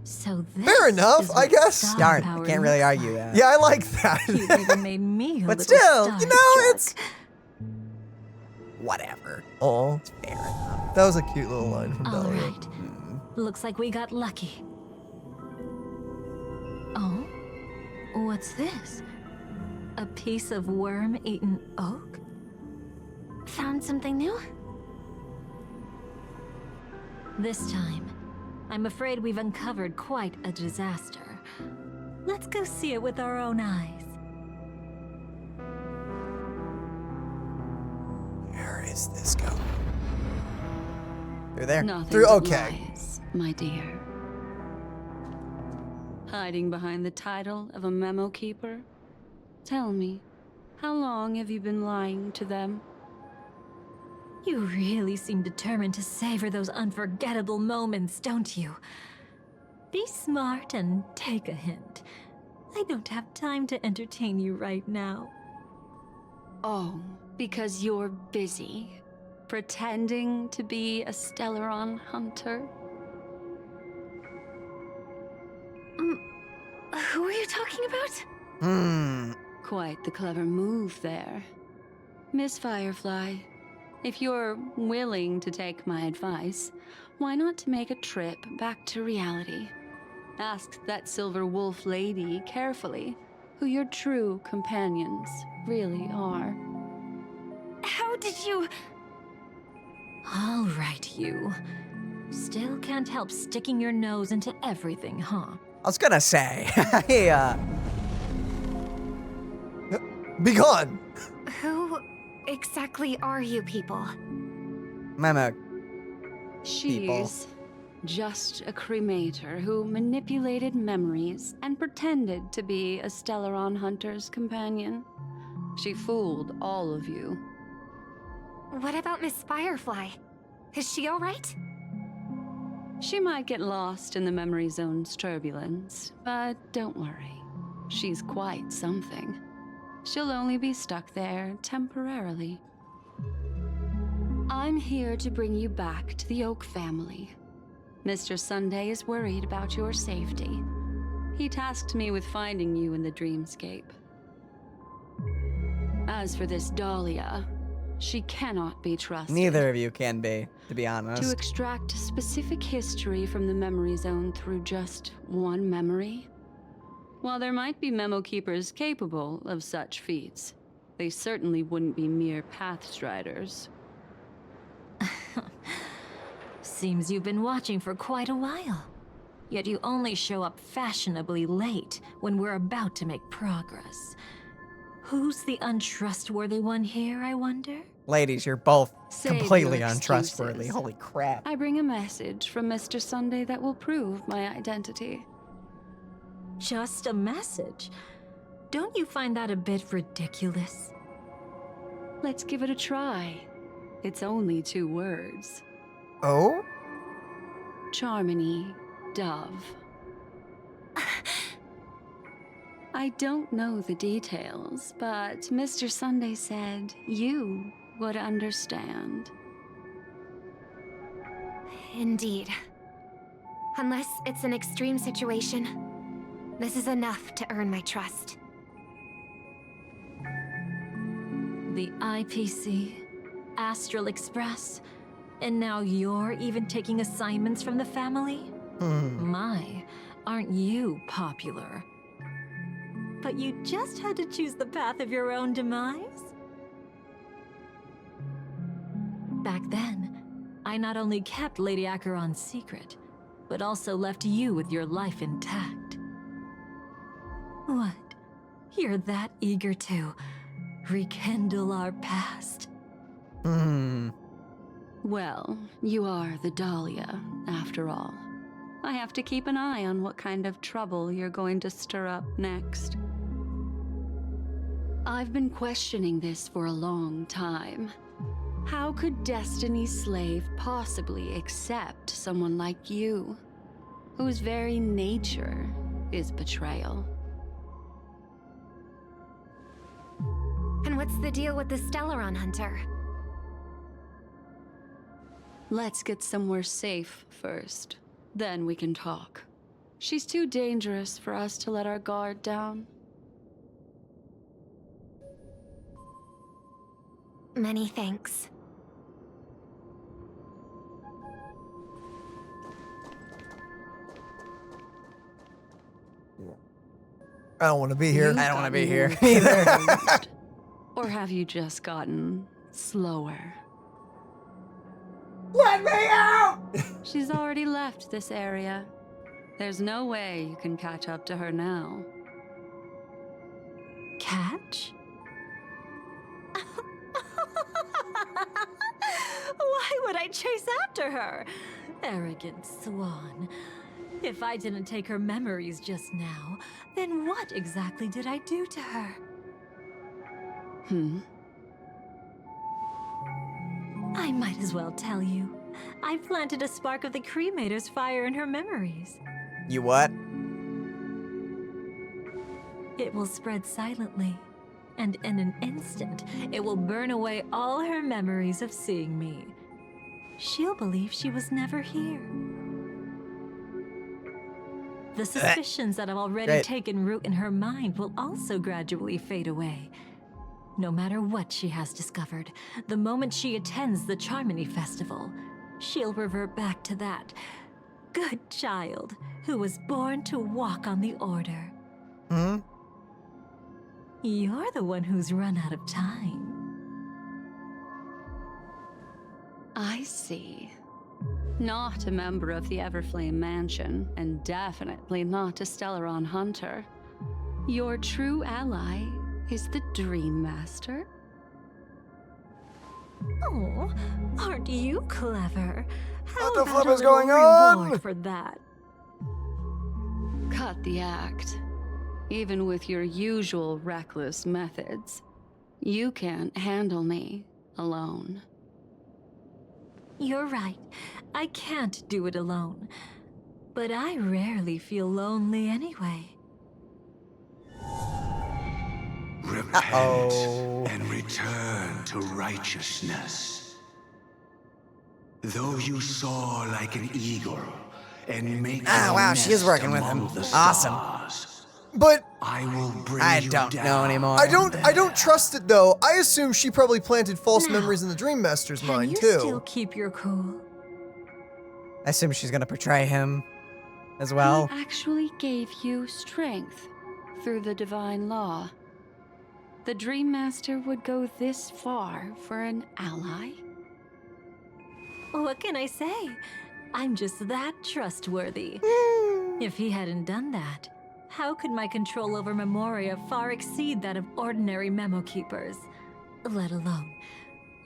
Speaker 3: So this
Speaker 1: Fair enough,
Speaker 3: is
Speaker 1: I
Speaker 3: what
Speaker 1: guess.
Speaker 3: star
Speaker 2: Darn,
Speaker 3: power
Speaker 2: I can't really
Speaker 3: looks
Speaker 2: argue
Speaker 3: like.
Speaker 2: that.
Speaker 1: Yeah, I like that.
Speaker 3: You even made me a
Speaker 2: But
Speaker 3: little
Speaker 2: still,
Speaker 3: starstruck.
Speaker 2: it's whatever.
Speaker 1: Oh,
Speaker 2: Fair enough.
Speaker 1: that was a cute little line from
Speaker 3: All
Speaker 1: Delia.
Speaker 3: right. Looks like we got lucky. Oh? What's this? A piece of worm-eaten oak?
Speaker 4: Found something new?
Speaker 3: This time, I'm afraid we've uncovered quite a disaster. Let's go see it with our own eyes.
Speaker 1: Where is this going?
Speaker 2: Through there.
Speaker 12: Nothing
Speaker 1: Through-
Speaker 12: but
Speaker 1: okay.
Speaker 12: lies, my dear. Hiding behind the title of a memo keeper? Tell me, how long have you been lying to them?
Speaker 3: You really seem determined to savor those unforgettable moments, don't you? Be smart and take a hint. I don't have time to entertain you right now.
Speaker 12: Oh, because you're busy, pretending to be a Stellaron hunter?
Speaker 4: Who are you talking about?
Speaker 12: Quite the clever move there. Miss Firefly, if you're willing to take my advice, why not make a trip back to reality? Ask that silver wolf lady carefully who your true companions really are.
Speaker 4: How did you...
Speaker 3: All right, you. Still can't help sticking your nose into everything, huh?
Speaker 2: I was gonna say,
Speaker 1: Be gone!
Speaker 15: Who exactly are you people?
Speaker 2: Memo.
Speaker 12: She's just a cremator who manipulated memories and pretended to be a Stellaron hunter's companion. She fooled all of you.
Speaker 15: What about Miss Firefly? Is she all right?
Speaker 12: She might get lost in the memory zone's turbulence, but don't worry. She's quite something. She'll only be stuck there temporarily. I'm here to bring you back to the Oak family. Mr. Sunday is worried about your safety. He tasked me with finding you in the dreamscape. As for this Dahlia, she cannot be trusted.
Speaker 2: Neither of you can be, to be honest.
Speaker 12: To extract specific history from the memory zone through just one memory? While there might be memo keepers capable of such feats, they certainly wouldn't be mere pathstriders.
Speaker 3: Seems you've been watching for quite a while. Yet you only show up fashionably late when we're about to make progress. Who's the untrustworthy one here, I wonder?
Speaker 2: Ladies, you're both
Speaker 12: Save
Speaker 2: completely
Speaker 12: your
Speaker 2: untrustworthy.
Speaker 12: excuses.
Speaker 2: Holy crap.
Speaker 12: I bring a message from Mr. Sunday that will prove my identity.
Speaker 3: Just a message? Don't you find that a bit ridiculous?
Speaker 12: Let's give it a try. It's only 2 words.
Speaker 1: Oh?
Speaker 12: Charmony, Dove. I don't know the details, but Mr. Sunday said you would understand.
Speaker 15: Indeed. Unless it's an extreme situation, this is enough to earn my trust.
Speaker 3: The IPC, Astral Express, and now you're even taking assignments from the family? My, aren't you popular? But you just had to choose the path of your own demise? Back then, I not only kept Lady Acheron's secret, but also left you with your life intact. What? You're that eager to rekindle our past?
Speaker 12: Well, you are the Dahlia, after all. I have to keep an eye on what kind of trouble you're going to stir up next. I've been questioning this for a long time. How could Destiny's slave possibly accept someone like you, whose very nature is betrayal?
Speaker 15: And what's the deal with the Stellaron hunter?
Speaker 12: Let's get somewhere safe first. Then we can talk. She's too dangerous for us to let our guard down.
Speaker 15: Many thanks.
Speaker 1: I don't want to be here.
Speaker 2: I don't want to be here either.
Speaker 12: Or have you just gotten slower?
Speaker 1: Let me out!
Speaker 12: She's already left this area. There's no way you can catch up to her now.
Speaker 3: Catch? Why would I chase after her? Arrogant swan. If I didn't take her memories just now, then what exactly did I do to her? I might as well tell you. I planted a spark of the cremator's fire in her memories.
Speaker 2: You what?
Speaker 3: It will spread silently, and in an instant, it will burn away all her memories of seeing me. She'll believe she was never here. The suspicions that have already taken root in her mind will also gradually fade away. No matter what she has discovered, the moment she attends the Charmony Festival, she'll revert back to that good child who was born to walk on the Order.
Speaker 2: Hmm?
Speaker 3: You're the one who's run out of time.
Speaker 12: I see. Not a member of the Everflame Mansion, and definitely not a Stellaron hunter. Your true ally is the Dream Master?
Speaker 3: Oh, aren't you clever? How
Speaker 2: What the
Speaker 3: about
Speaker 2: flip
Speaker 3: a
Speaker 2: is
Speaker 3: little
Speaker 2: going on?
Speaker 3: reward for that?
Speaker 12: Cut the act. Even with your usual reckless methods, you can't handle me alone.
Speaker 3: You're right. I can't do it alone. But I rarely feel lonely anyway.
Speaker 5: Repent and return to righteousness. Though you soar like an eagle and make your
Speaker 2: wow, she is
Speaker 5: nest
Speaker 2: working with him.
Speaker 5: among the
Speaker 2: Awesome.
Speaker 5: stars,
Speaker 1: But
Speaker 5: I will bring
Speaker 2: I
Speaker 5: you
Speaker 2: don't
Speaker 5: down.
Speaker 2: know anymore.
Speaker 1: I don't trust it though. I assume she probably planted false memories in the Dream Master's mind
Speaker 3: you
Speaker 1: too.
Speaker 3: still keep your cool?
Speaker 2: I assume she's gonna portray him as well.
Speaker 12: He actually gave you strength through the divine law. The Dream Master would go this far for an ally?
Speaker 3: What can I say? I'm just that trustworthy. If he hadn't done that, how could my control over Memoria far exceed that of ordinary memo keepers? Let alone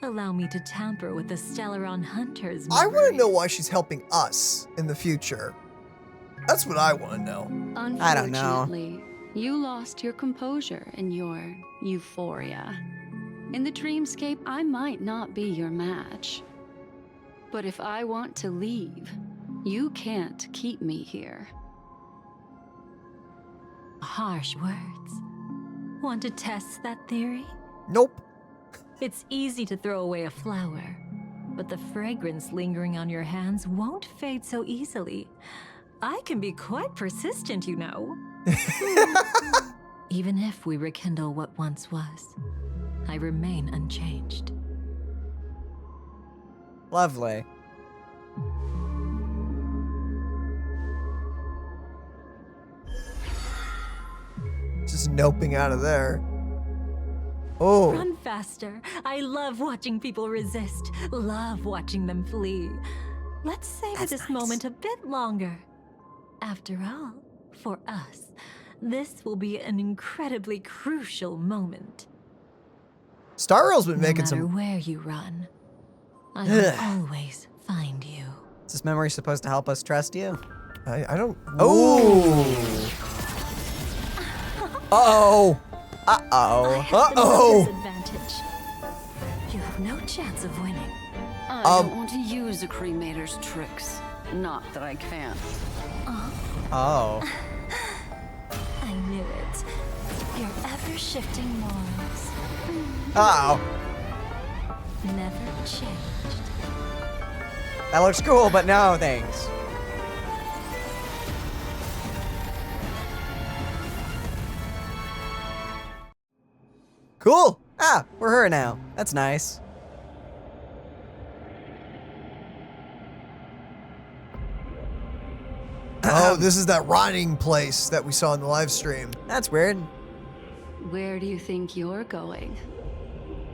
Speaker 3: allow me to tamper with the Stellaron hunters'
Speaker 1: I want to
Speaker 3: memories.
Speaker 1: know why she's helping us in the future. That's what I want to know.
Speaker 2: I don't know.
Speaker 12: Unfortunately, you lost your composure in your euphoria. In the dreamscape, I might not be your match. But if I want to leave, you can't keep me here.
Speaker 3: Harsh words. Want to test that theory?
Speaker 1: Nope.
Speaker 3: It's easy to throw away a flower, but the fragrance lingering on your hands won't fade so easily. I can be quite persistent, you know. Even if we rekindle what once was, I remain unchanged.
Speaker 2: Lovely.
Speaker 1: Just noping out of there. Oh.
Speaker 3: Run faster. I love watching people resist. Love watching them flee. Let's savor this moment a bit longer. After all, for us, this will be an incredibly crucial moment.
Speaker 1: Star Rail's been
Speaker 3: No
Speaker 1: making
Speaker 3: matter
Speaker 1: some.
Speaker 3: where you run, I will always find you.
Speaker 2: Is this memory supposed to help us trust you?
Speaker 1: I don't. Oh. Uh-oh.
Speaker 2: Uh-oh.
Speaker 1: Uh-oh.
Speaker 3: Disadvantage. You have no chance of winning.
Speaker 12: I don't want to use a cremator's tricks. Not that I can't.
Speaker 2: Oh.
Speaker 3: I knew it. Your ever-shifting morals.
Speaker 2: Uh-oh.
Speaker 3: Never changed.
Speaker 2: That looks cool, but no thanks.
Speaker 1: Cool.
Speaker 2: Ah, we're her now. That's nice.
Speaker 1: Oh, this is that rotting place that we saw in the live stream.
Speaker 2: That's weird.
Speaker 12: Where do you think you're going?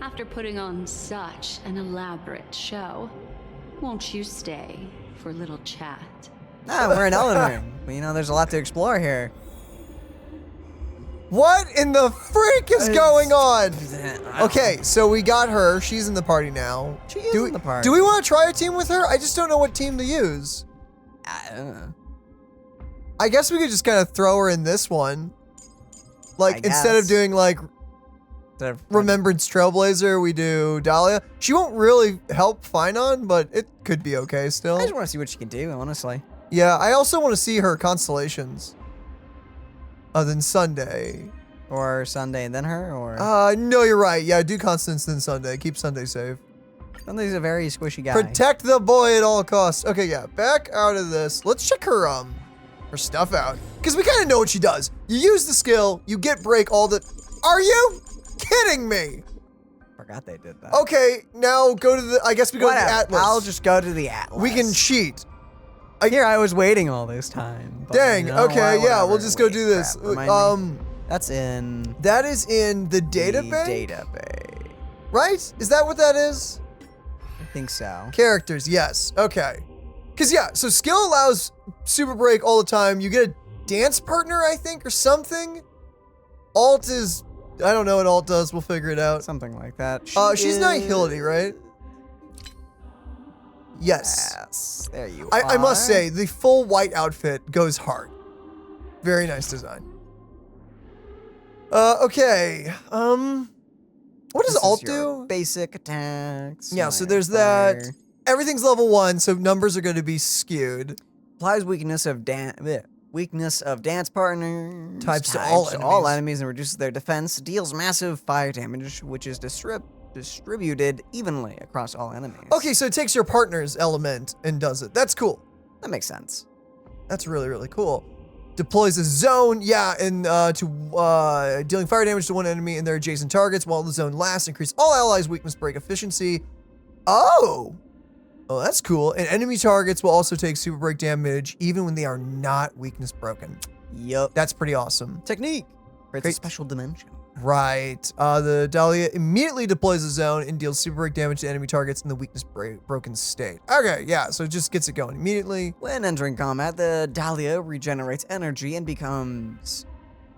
Speaker 12: After putting on such an elaborate show, won't you stay for a little chat?
Speaker 2: Ah, we're in Elden Ring. Well, you know, there's a lot to explore here.
Speaker 1: What in the freak is going on? Okay, so we got her. She's in the party now.
Speaker 2: She is in the party.
Speaker 1: Do we want to try a team with her? I just don't know what team to use. I guess we could just kind of throw her in this one. Like, instead of
Speaker 2: guess.
Speaker 1: doing, like, Remembrance Trailblazer, we do Dahlia. She won't really help Finon, but it could be okay still.
Speaker 2: I just want to see what she can do, honestly.
Speaker 1: Yeah, I also want to see her constellations. Other than Sunday.
Speaker 2: Or Sunday and then her, or?
Speaker 1: No, you're right. Yeah, do Constance then Sunday. Keep Sunday safe.
Speaker 2: Sunday's a very squishy guy.
Speaker 1: Protect the boy at all costs. Okay, yeah, back out of this. Let's check her her stuff out. Because we kind of know what she does. You use the skill, you get break all the... Are you kidding me?
Speaker 2: Forgot they did that.
Speaker 1: Okay, now go to the... I guess we go to the Atlas.
Speaker 2: I'll just go to the Atlas.
Speaker 1: We can cheat.
Speaker 2: Here, I was waiting all this time. But
Speaker 1: Dang,
Speaker 2: you know
Speaker 1: okay,
Speaker 2: what,
Speaker 1: yeah, we'll
Speaker 2: whatever.
Speaker 1: just go do this.
Speaker 2: Crap, remind me. That's in...
Speaker 1: That is in the database?
Speaker 2: Database.
Speaker 1: Right? Is that what that is?
Speaker 2: I think so.
Speaker 1: Characters, yes. Okay. Because, yeah, so skill allows super break all the time. You get a dance partner, I think, or something. Alt is... I don't know what alt does. We'll figure it out.
Speaker 2: Something like that.
Speaker 1: She's Nihility, right? Yes.
Speaker 2: Yes. There you
Speaker 1: I must say, the full white outfit goes hard. Very nice design. Okay. What does alt do?
Speaker 2: Basic attacks.
Speaker 1: Yeah, so there's that. Everything's level 1, so numbers are going to be skewed.
Speaker 2: Applies weakness of dance partner
Speaker 1: Types to all
Speaker 2: enemies and reduces their defense. Deals massive fire damage, which is distributed evenly across all enemies.
Speaker 1: Okay, so it takes your partner's element and does it. That's cool.
Speaker 2: That makes sense.
Speaker 1: That's really, really cool. Deploys a zone, yeah, and to dealing fire damage to one enemy and their adjacent targets while the zone lasts. Increase all allies' weakness break efficiency. Oh, that's cool. And enemy targets will also take super break damage even when they are not weakness broken.
Speaker 2: Yup.
Speaker 1: That's pretty awesome.
Speaker 2: Technique. Creates a special dimension.
Speaker 1: Right. The Dahlia immediately deploys a zone and deals super break damage to enemy targets in the weakness broken state. Okay, yeah, so it just gets it going immediately.
Speaker 2: When entering combat, the Dahlia regenerates energy and becomes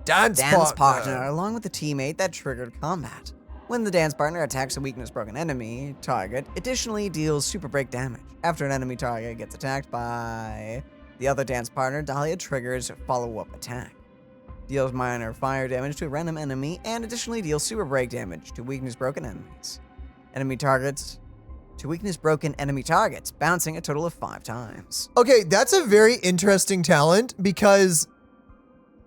Speaker 1: dance
Speaker 2: partner along with the teammate that triggered combat. When the dance partner attacks a weakness broken enemy target, additionally deals super break damage. After an enemy target gets attacked by the other dance partner, Dahlia triggers follow-up attack. Deals minor fire damage to a random enemy, and additionally deals super break damage to weakness broken enemies. Weakness broken enemy targets, bouncing a total of 5 times.
Speaker 1: Okay, that's a very interesting talent because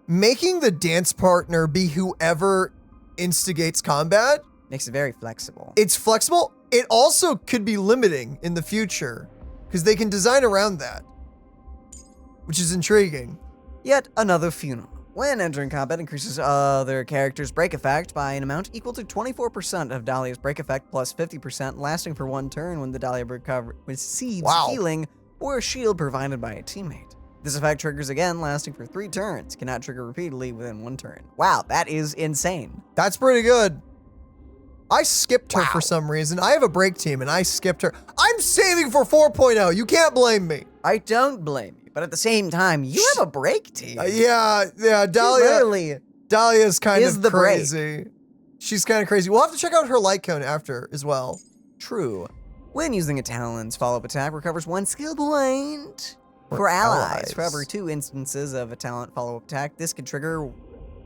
Speaker 1: making the dance partner be whoever instigates combat
Speaker 2: makes it very flexible.
Speaker 1: It's flexible. It also could be limiting in the future because they can design around that, which is intriguing.
Speaker 2: Yet another funeral. When entering combat, increases other characters' break effect by an amount equal to 24% of Dahlia's break effect plus 50%, lasting for 1 turn when the Dahlia receives healing or a shield provided by a teammate. This effect triggers again, lasting for 3 turns. Cannot trigger repeatedly within 1 turn. Wow, that is insane.
Speaker 1: That's pretty good. I skipped her for some reason. I have a break team and I skipped her. I'm saving for 4.0. You can't blame me.
Speaker 2: I don't blame you, but at the same time, you have a break team.
Speaker 1: Yeah, Dahlia's kind of crazy. She's kind of crazy. We'll have to check out her light cone after as well.
Speaker 2: True. When using a talent's follow-up attack, recovers 1 skill point for allies. For every 2 instances of a talent follow-up attack, this can trigger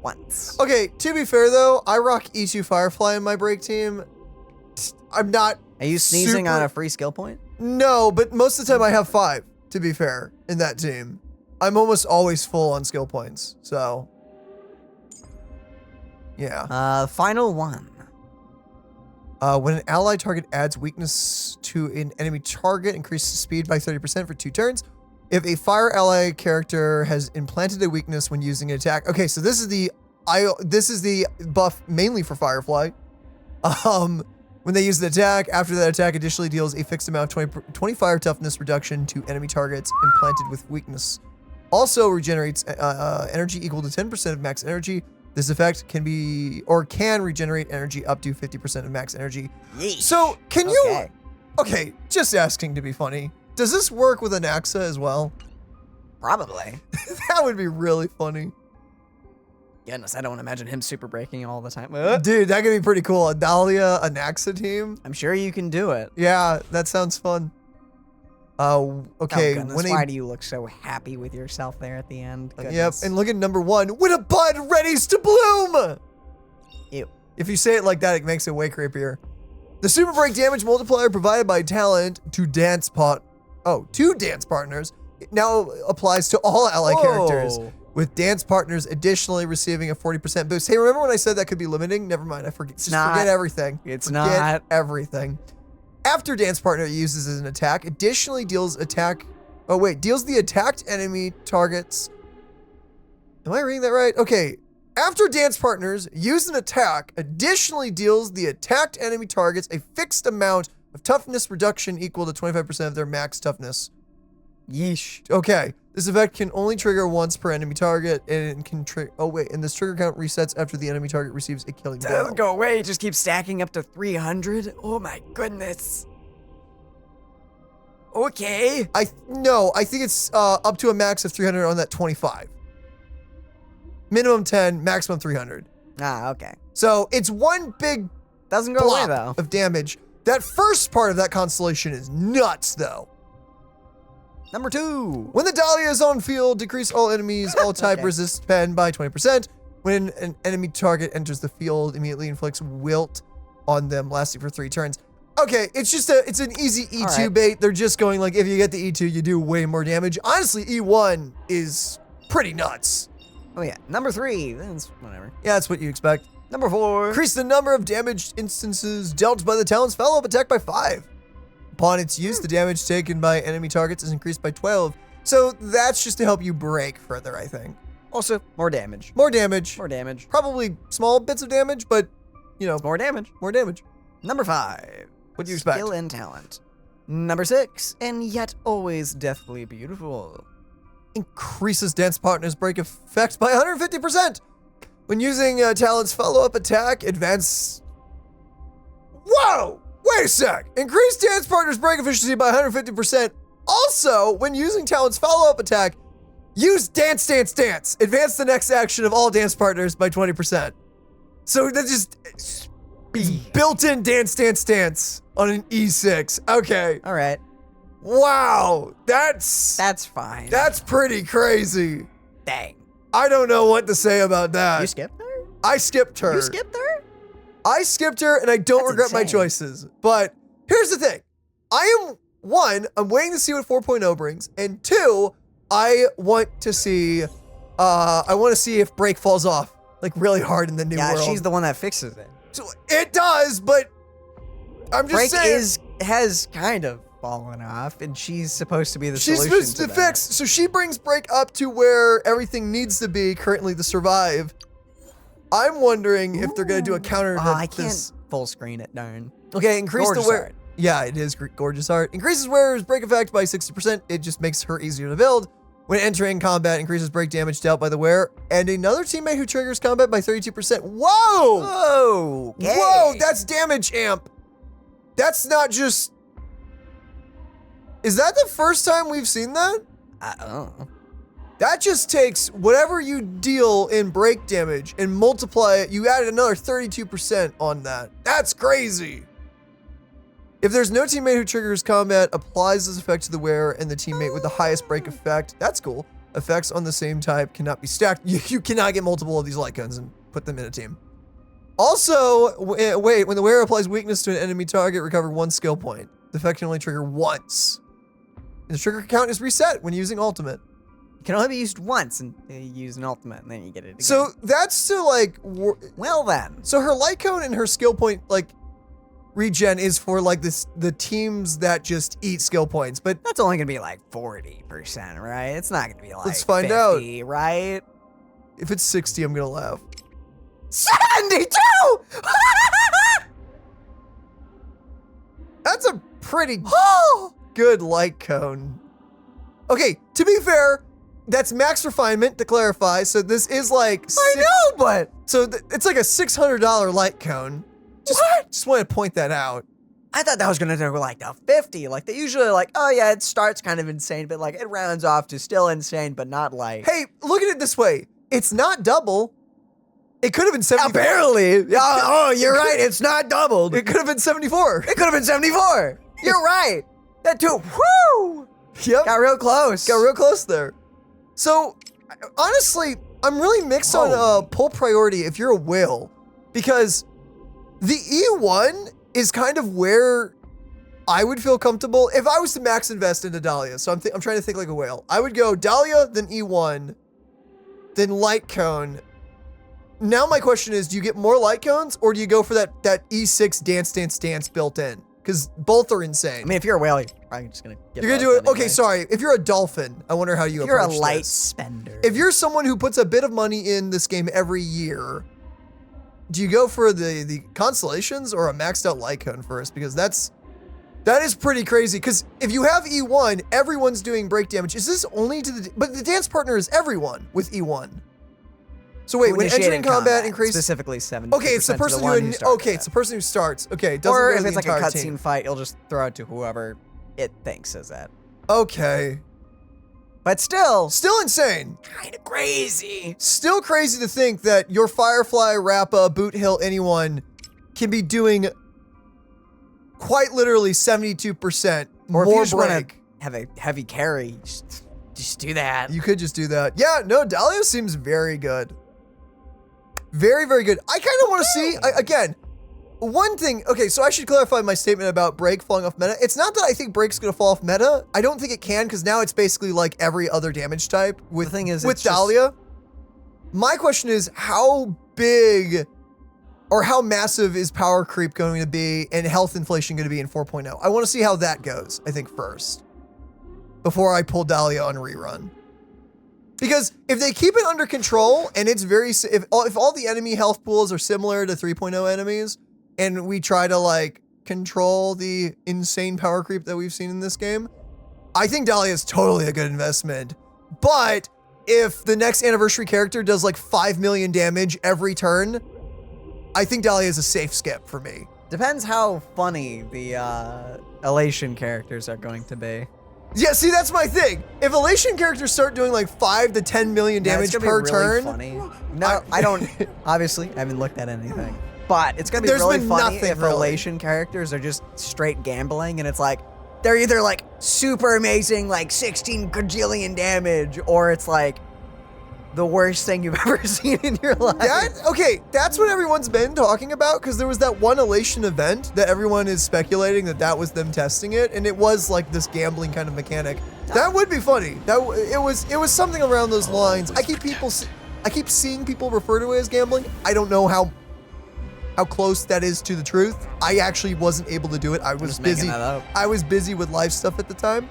Speaker 2: once.
Speaker 1: Okay, to be fair though, I rock E2 Firefly in my break team. I'm not.
Speaker 2: Are you sneezing on a free skill point?
Speaker 1: No, but most of the time I have 5, to be fair, in that team. I'm almost always full on skill points, so. Yeah.
Speaker 2: Final one.
Speaker 1: When an ally target adds weakness to an enemy target, increases speed by 30% for 2 turns. If a fire ally character has implanted a weakness when using an attack. Okay, so this is the buff mainly for Firefly. When they use the attack, after that attack additionally deals a fixed amount of 20 fire toughness reduction to enemy targets implanted with weakness. Also regenerates energy equal to 10% of max energy. This effect can regenerate energy up to 50% of max energy.
Speaker 2: Yeesh.
Speaker 1: So can you? Okay, just asking to be funny. Does this work with Anaxa as well?
Speaker 2: Probably.
Speaker 1: That would be really funny.
Speaker 2: Goodness, I don't imagine him super breaking all the time.
Speaker 1: Dude, that could be pretty cool. A Dahlia Anaxa team.
Speaker 2: I'm sure you can do it.
Speaker 1: Yeah, that sounds fun. Okay.
Speaker 2: Oh, goodness, why do you look so happy with yourself there at the end? Goodness.
Speaker 1: Yep, and look at number 1. When a bud readies to bloom!
Speaker 2: Ew.
Speaker 1: If you say it like that, it makes it way creepier. The super break damage multiplier provided by talent to dance partners now applies to all ally characters, with dance partners additionally receiving a 40% boost. Hey, remember when I said that could be limiting? Never mind, forget everything. Forget everything. After dance partner uses as an attack, additionally deals the attacked enemy targets Am I reading that right? Okay. After dance partners use an attack, additionally deals the attacked enemy targets a fixed amount of toughness reduction equal to 25% of their max toughness.
Speaker 2: Yeesh.
Speaker 1: Okay. This effect can only trigger once per enemy target and can and this trigger count resets after the enemy target receives a killing blow.
Speaker 2: Doesn't go away, it just keeps stacking up to 300. Oh my goodness. Okay.
Speaker 1: I think it's up to a max of 300 on that 25. Minimum 10, maximum 300.
Speaker 2: Ah, okay.
Speaker 1: So it's one big
Speaker 2: doesn't go away though
Speaker 1: of damage. That first part of that constellation is nuts though.
Speaker 2: Number 2.
Speaker 1: When the Dahlia is on field, decrease all enemies, all type resist pen by 20%. When an enemy target enters the field, immediately inflicts wilt on them, lasting for 3 turns. Okay, it's an easy E2 bait. They're just going like, if you get the E2, you do way more damage. Honestly, E1 is pretty nuts.
Speaker 2: Oh yeah, number 3. That's whatever.
Speaker 1: Yeah, that's what you expect.
Speaker 2: Number 4.
Speaker 1: Increase the number of damaged instances dealt by the talent's follow-up attack by 5. Upon its use, the damage taken by enemy targets is increased by 12. So that's just to help you break further, I think.
Speaker 2: Also, more damage.
Speaker 1: More damage.
Speaker 2: More damage.
Speaker 1: Probably small bits of damage, but, you know.
Speaker 2: It's more damage.
Speaker 1: More damage.
Speaker 2: Number 5.
Speaker 1: What do you expect?
Speaker 2: Skill and talent. Number 6. And yet always deathly beautiful.
Speaker 1: Increases dance partner's break effect by 150%. When using talent's follow-up attack, advance... Whoa! Wait a sec! Increase dance partner's break efficiency by 150%. Also, when using talent's follow-up attack, use dance, dance, dance. Advance the next action of all dance partners by 20%. So that just... It's built-in dance, dance, dance on an E6. Okay.
Speaker 2: All right.
Speaker 1: Wow. That's
Speaker 2: fine.
Speaker 1: That's pretty crazy.
Speaker 2: Dang.
Speaker 1: I don't know what to say about that.
Speaker 2: You skipped her?
Speaker 1: I skipped her.
Speaker 2: You skipped her?
Speaker 1: I skipped her and I don't regret my choices. But here's the thing. I'm waiting to see what 4.0 brings. And 2, I want to see if break falls off like really hard in the new world.
Speaker 2: Yeah, she's the one that fixes it.
Speaker 1: So it does, but I'm just saying.
Speaker 2: Break has kind of fallen off, and she's supposed to be the solution
Speaker 1: She's supposed to
Speaker 2: that.
Speaker 1: fix. So she brings break up to where everything needs to be currently to survive. I'm wondering if they're gonna do a counter.
Speaker 2: I can't full screen it, darn.
Speaker 1: Okay, increase
Speaker 2: Gorgeous
Speaker 1: the wear.
Speaker 2: art.
Speaker 1: Yeah, it is gorgeous art. Increases wearer's break effect by 60%. It just makes her easier to build. When entering combat, increases break damage dealt by the wearer. And another teammate who triggers combat by 32%. Whoa!
Speaker 2: Whoa! Okay.
Speaker 1: Whoa, that's damage amp. That's not just... Is that the first time we've seen that?
Speaker 2: I don't know.
Speaker 1: That just takes whatever you deal in break damage and multiply it. You added another 32% on that. That's crazy. If there's no teammate who triggers combat, applies this effect to the wearer and the teammate with the highest break effect. That's cool. Effects on the same type cannot be stacked. You cannot get multiple of these light guns and put them in a team. Also, wait, when the wearer applies weakness to an enemy target, recover 1 skill point. The effect can only trigger once. And the trigger count is reset when using ultimate.
Speaker 2: It can only be used once, and you use an ultimate, and then you get it again.
Speaker 1: So that's to like...
Speaker 2: Well then.
Speaker 1: So her light cone and her skill point, like, regen is for like the teams that just eat skill points, but
Speaker 2: that's only gonna be like 40%, right? It's not gonna be like
Speaker 1: let's find
Speaker 2: 50,
Speaker 1: out,
Speaker 2: right?
Speaker 1: If it's 60, I'm gonna laugh.
Speaker 2: 72!
Speaker 1: That's a pretty good light cone. Okay, to be fair, that's max refinement to clarify. So this is like
Speaker 2: I know, but
Speaker 1: so it's like a $600 light cone. Just want to point that out.
Speaker 2: I thought that was gonna do like a 50. Like they usually like, oh yeah, it starts kind of insane, but like it rounds off to still insane, but not like.
Speaker 1: Hey, look at it this way. It's not double. It could have been 74.
Speaker 2: Apparently. Yeah, oh, you're right. It's not doubled.
Speaker 1: It could have been 74.
Speaker 2: It could have been 74. You're right. That too. Woo!
Speaker 1: Yep.
Speaker 2: Got real close.
Speaker 1: Got real close there. So, honestly, I'm really mixed on pull priority if you're a whale, because the E1 is kind of where I would feel comfortable if I was to max invest into Dahlia. So I'm trying to think like a whale. I would go Dahlia, then E1, then light cone. Now my question is, do you get more light cones or do you go for that E6 dance built in? because both are insane.
Speaker 2: I mean, if you're a whale, you're probably just gonna get
Speaker 1: You're gonna do it.
Speaker 2: both
Speaker 1: Okay,
Speaker 2: anyway.
Speaker 1: sorry. If you're a dolphin, I wonder how you
Speaker 2: If you're a
Speaker 1: approach
Speaker 2: light
Speaker 1: this.
Speaker 2: spender.
Speaker 1: If you're someone who puts a bit of money in this game every year, do you go for the constellations or a maxed out light cone first? Because that is pretty crazy. Because if you have E1, everyone's doing break damage. Is this only to the? But the dance partner is everyone with E1. So wait, when
Speaker 2: initiating
Speaker 1: entering combat, increase
Speaker 2: specifically 70%.
Speaker 1: Okay, it's the person
Speaker 2: to the
Speaker 1: who.
Speaker 2: one starts
Speaker 1: Okay,
Speaker 2: with.
Speaker 1: it's the person who starts. Okay, it doesn't
Speaker 2: Or
Speaker 1: go to
Speaker 2: if
Speaker 1: the
Speaker 2: it's like a
Speaker 1: entire
Speaker 2: cutscene
Speaker 1: team.
Speaker 2: fight, it'll just throw it to whoever it thinks is it.
Speaker 1: Okay.
Speaker 2: But still
Speaker 1: insane.
Speaker 2: Kind of crazy.
Speaker 1: Still crazy to think that your Firefly, Rappa, Boot Hill, anyone can be doing quite literally 72%
Speaker 2: Or
Speaker 1: more
Speaker 2: if you just want
Speaker 1: break.
Speaker 2: to have a heavy carry, just do that.
Speaker 1: You could just do that. Yeah, no, Dahlia seems very good. Very, very good. I kind of want to see, again, one thing. Okay, so I should clarify my statement about break falling off meta. It's not that I think break's going to fall off meta. I don't think it can, because now it's basically like every other damage type with,
Speaker 2: The thing is,
Speaker 1: with
Speaker 2: it's just-
Speaker 1: Dahlia. My question is, how big or how massive is power creep going to be and health inflation going to be in 4.0? I want to see how that goes, I think, first, before I pull Dahlia on rerun. Because if they keep it under control and it's if all the enemy health pools are similar to 3.0 enemies, and we try to like control the insane power creep that we've seen in this game, I think Dahlia is totally a good investment. But if the next anniversary character does like 5 million damage every turn, I think Dahlia is a safe skip for me.
Speaker 2: Depends how funny the Elation characters are going to be.
Speaker 1: Yeah, see, that's my thing. If Elation characters start doing like 5 to 10 million
Speaker 2: Yeah, it's
Speaker 1: damage
Speaker 2: gonna
Speaker 1: per
Speaker 2: be really
Speaker 1: turn,
Speaker 2: funny. No, I don't. Obviously, I haven't looked at anything. But it's gonna be
Speaker 1: There's
Speaker 2: really
Speaker 1: been
Speaker 2: funny
Speaker 1: nothing,
Speaker 2: if
Speaker 1: really.
Speaker 2: Elation characters are just straight gambling, and it's like they're either like super amazing, like 16 gajillion damage, or it's like the worst thing you've ever seen in your life.
Speaker 1: That's what everyone's been talking about, because there was that one Elation event that everyone is speculating that was them testing it, and it was like this gambling kind of mechanic. That would be funny. It was something around those lines. I keep seeing people refer to it as gambling. I don't know how close that is to the truth. I actually wasn't able to do it. I was
Speaker 2: just making
Speaker 1: busy.
Speaker 2: that up.
Speaker 1: I was busy with life stuff at the time.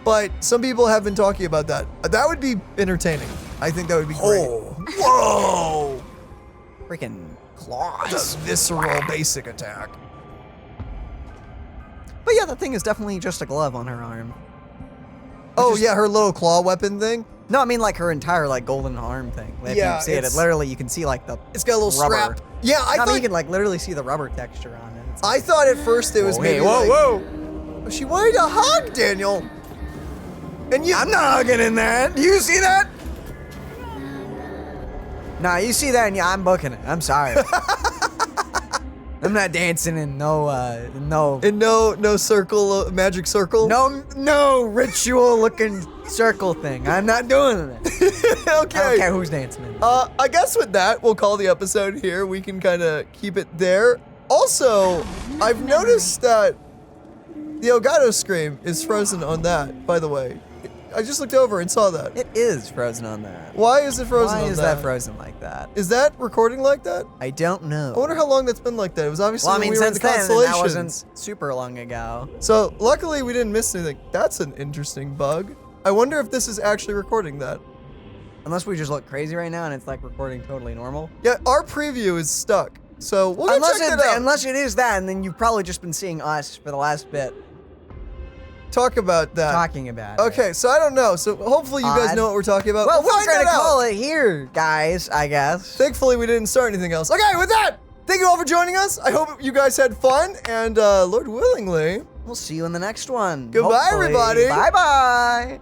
Speaker 1: But some people have been talking about that. That would be entertaining. I think that would be great. Whoa!
Speaker 2: Freaking claws.
Speaker 1: The visceral basic attack.
Speaker 2: But yeah, the thing is definitely just a glove on her arm.
Speaker 1: Oh yeah, her little claw weapon thing.
Speaker 2: No, I mean like her entire like golden arm thing. If
Speaker 1: Yeah,
Speaker 2: you see it, literally you can see like the.
Speaker 1: It's got a little
Speaker 2: rubber.
Speaker 1: strap. Yeah, I
Speaker 2: mean,
Speaker 1: thought
Speaker 2: you can like literally see the rubber texture on it. It's
Speaker 1: I thought at first it was
Speaker 2: Whoa,
Speaker 1: maybe
Speaker 2: hey, whoa,
Speaker 1: like,
Speaker 2: whoa.
Speaker 1: She wanted a hug, Daniel. And you.
Speaker 2: I'm not hugging in that. Do you see that? Nah, you see that and yeah, I'm booking it. I'm sorry. I'm not dancing in no
Speaker 1: circle, magic circle.
Speaker 2: No ritual looking circle thing. I'm not doing it.
Speaker 1: Okay.
Speaker 2: I don't care who's dancing in it.
Speaker 1: I guess with that, we'll call the episode here. We can kind of keep it there. Also, I've noticed that the Elgato scream is frozen on that, by the way. I just looked over and saw that.
Speaker 2: It is frozen on that.
Speaker 1: Why is it frozen on
Speaker 2: Why is that frozen like that?
Speaker 1: Is that recording like that?
Speaker 2: I don't know.
Speaker 1: I wonder how long that's been like that. It was obviously
Speaker 2: Well, I
Speaker 1: when
Speaker 2: mean,
Speaker 1: we were in
Speaker 2: since
Speaker 1: the
Speaker 2: then, and
Speaker 1: constellations.
Speaker 2: that wasn't super long ago.
Speaker 1: So luckily we didn't miss anything. That's an interesting bug. I wonder if this is actually recording that.
Speaker 2: Unless we just look crazy right now and it's like recording totally normal.
Speaker 1: Yeah, our preview is stuck. So we'll go check that out.
Speaker 2: Unless it is that, and then you've probably just been seeing us for the last bit.
Speaker 1: Talk about that.
Speaker 2: Talking about it.
Speaker 1: Okay, so I don't know. So hopefully you guys
Speaker 2: Odd.
Speaker 1: know what we're talking about.
Speaker 2: Well,
Speaker 1: We'll
Speaker 2: we're
Speaker 1: find
Speaker 2: trying
Speaker 1: that
Speaker 2: to
Speaker 1: out.
Speaker 2: call it here, guys, I guess.
Speaker 1: Thankfully, we didn't start anything else. Okay, with that, thank you all for joining us. I hope you guys had fun, and Lord willingly,
Speaker 2: we'll see you in the next one.
Speaker 1: Goodbye,
Speaker 2: hopefully.
Speaker 1: everybody.
Speaker 2: Bye-bye.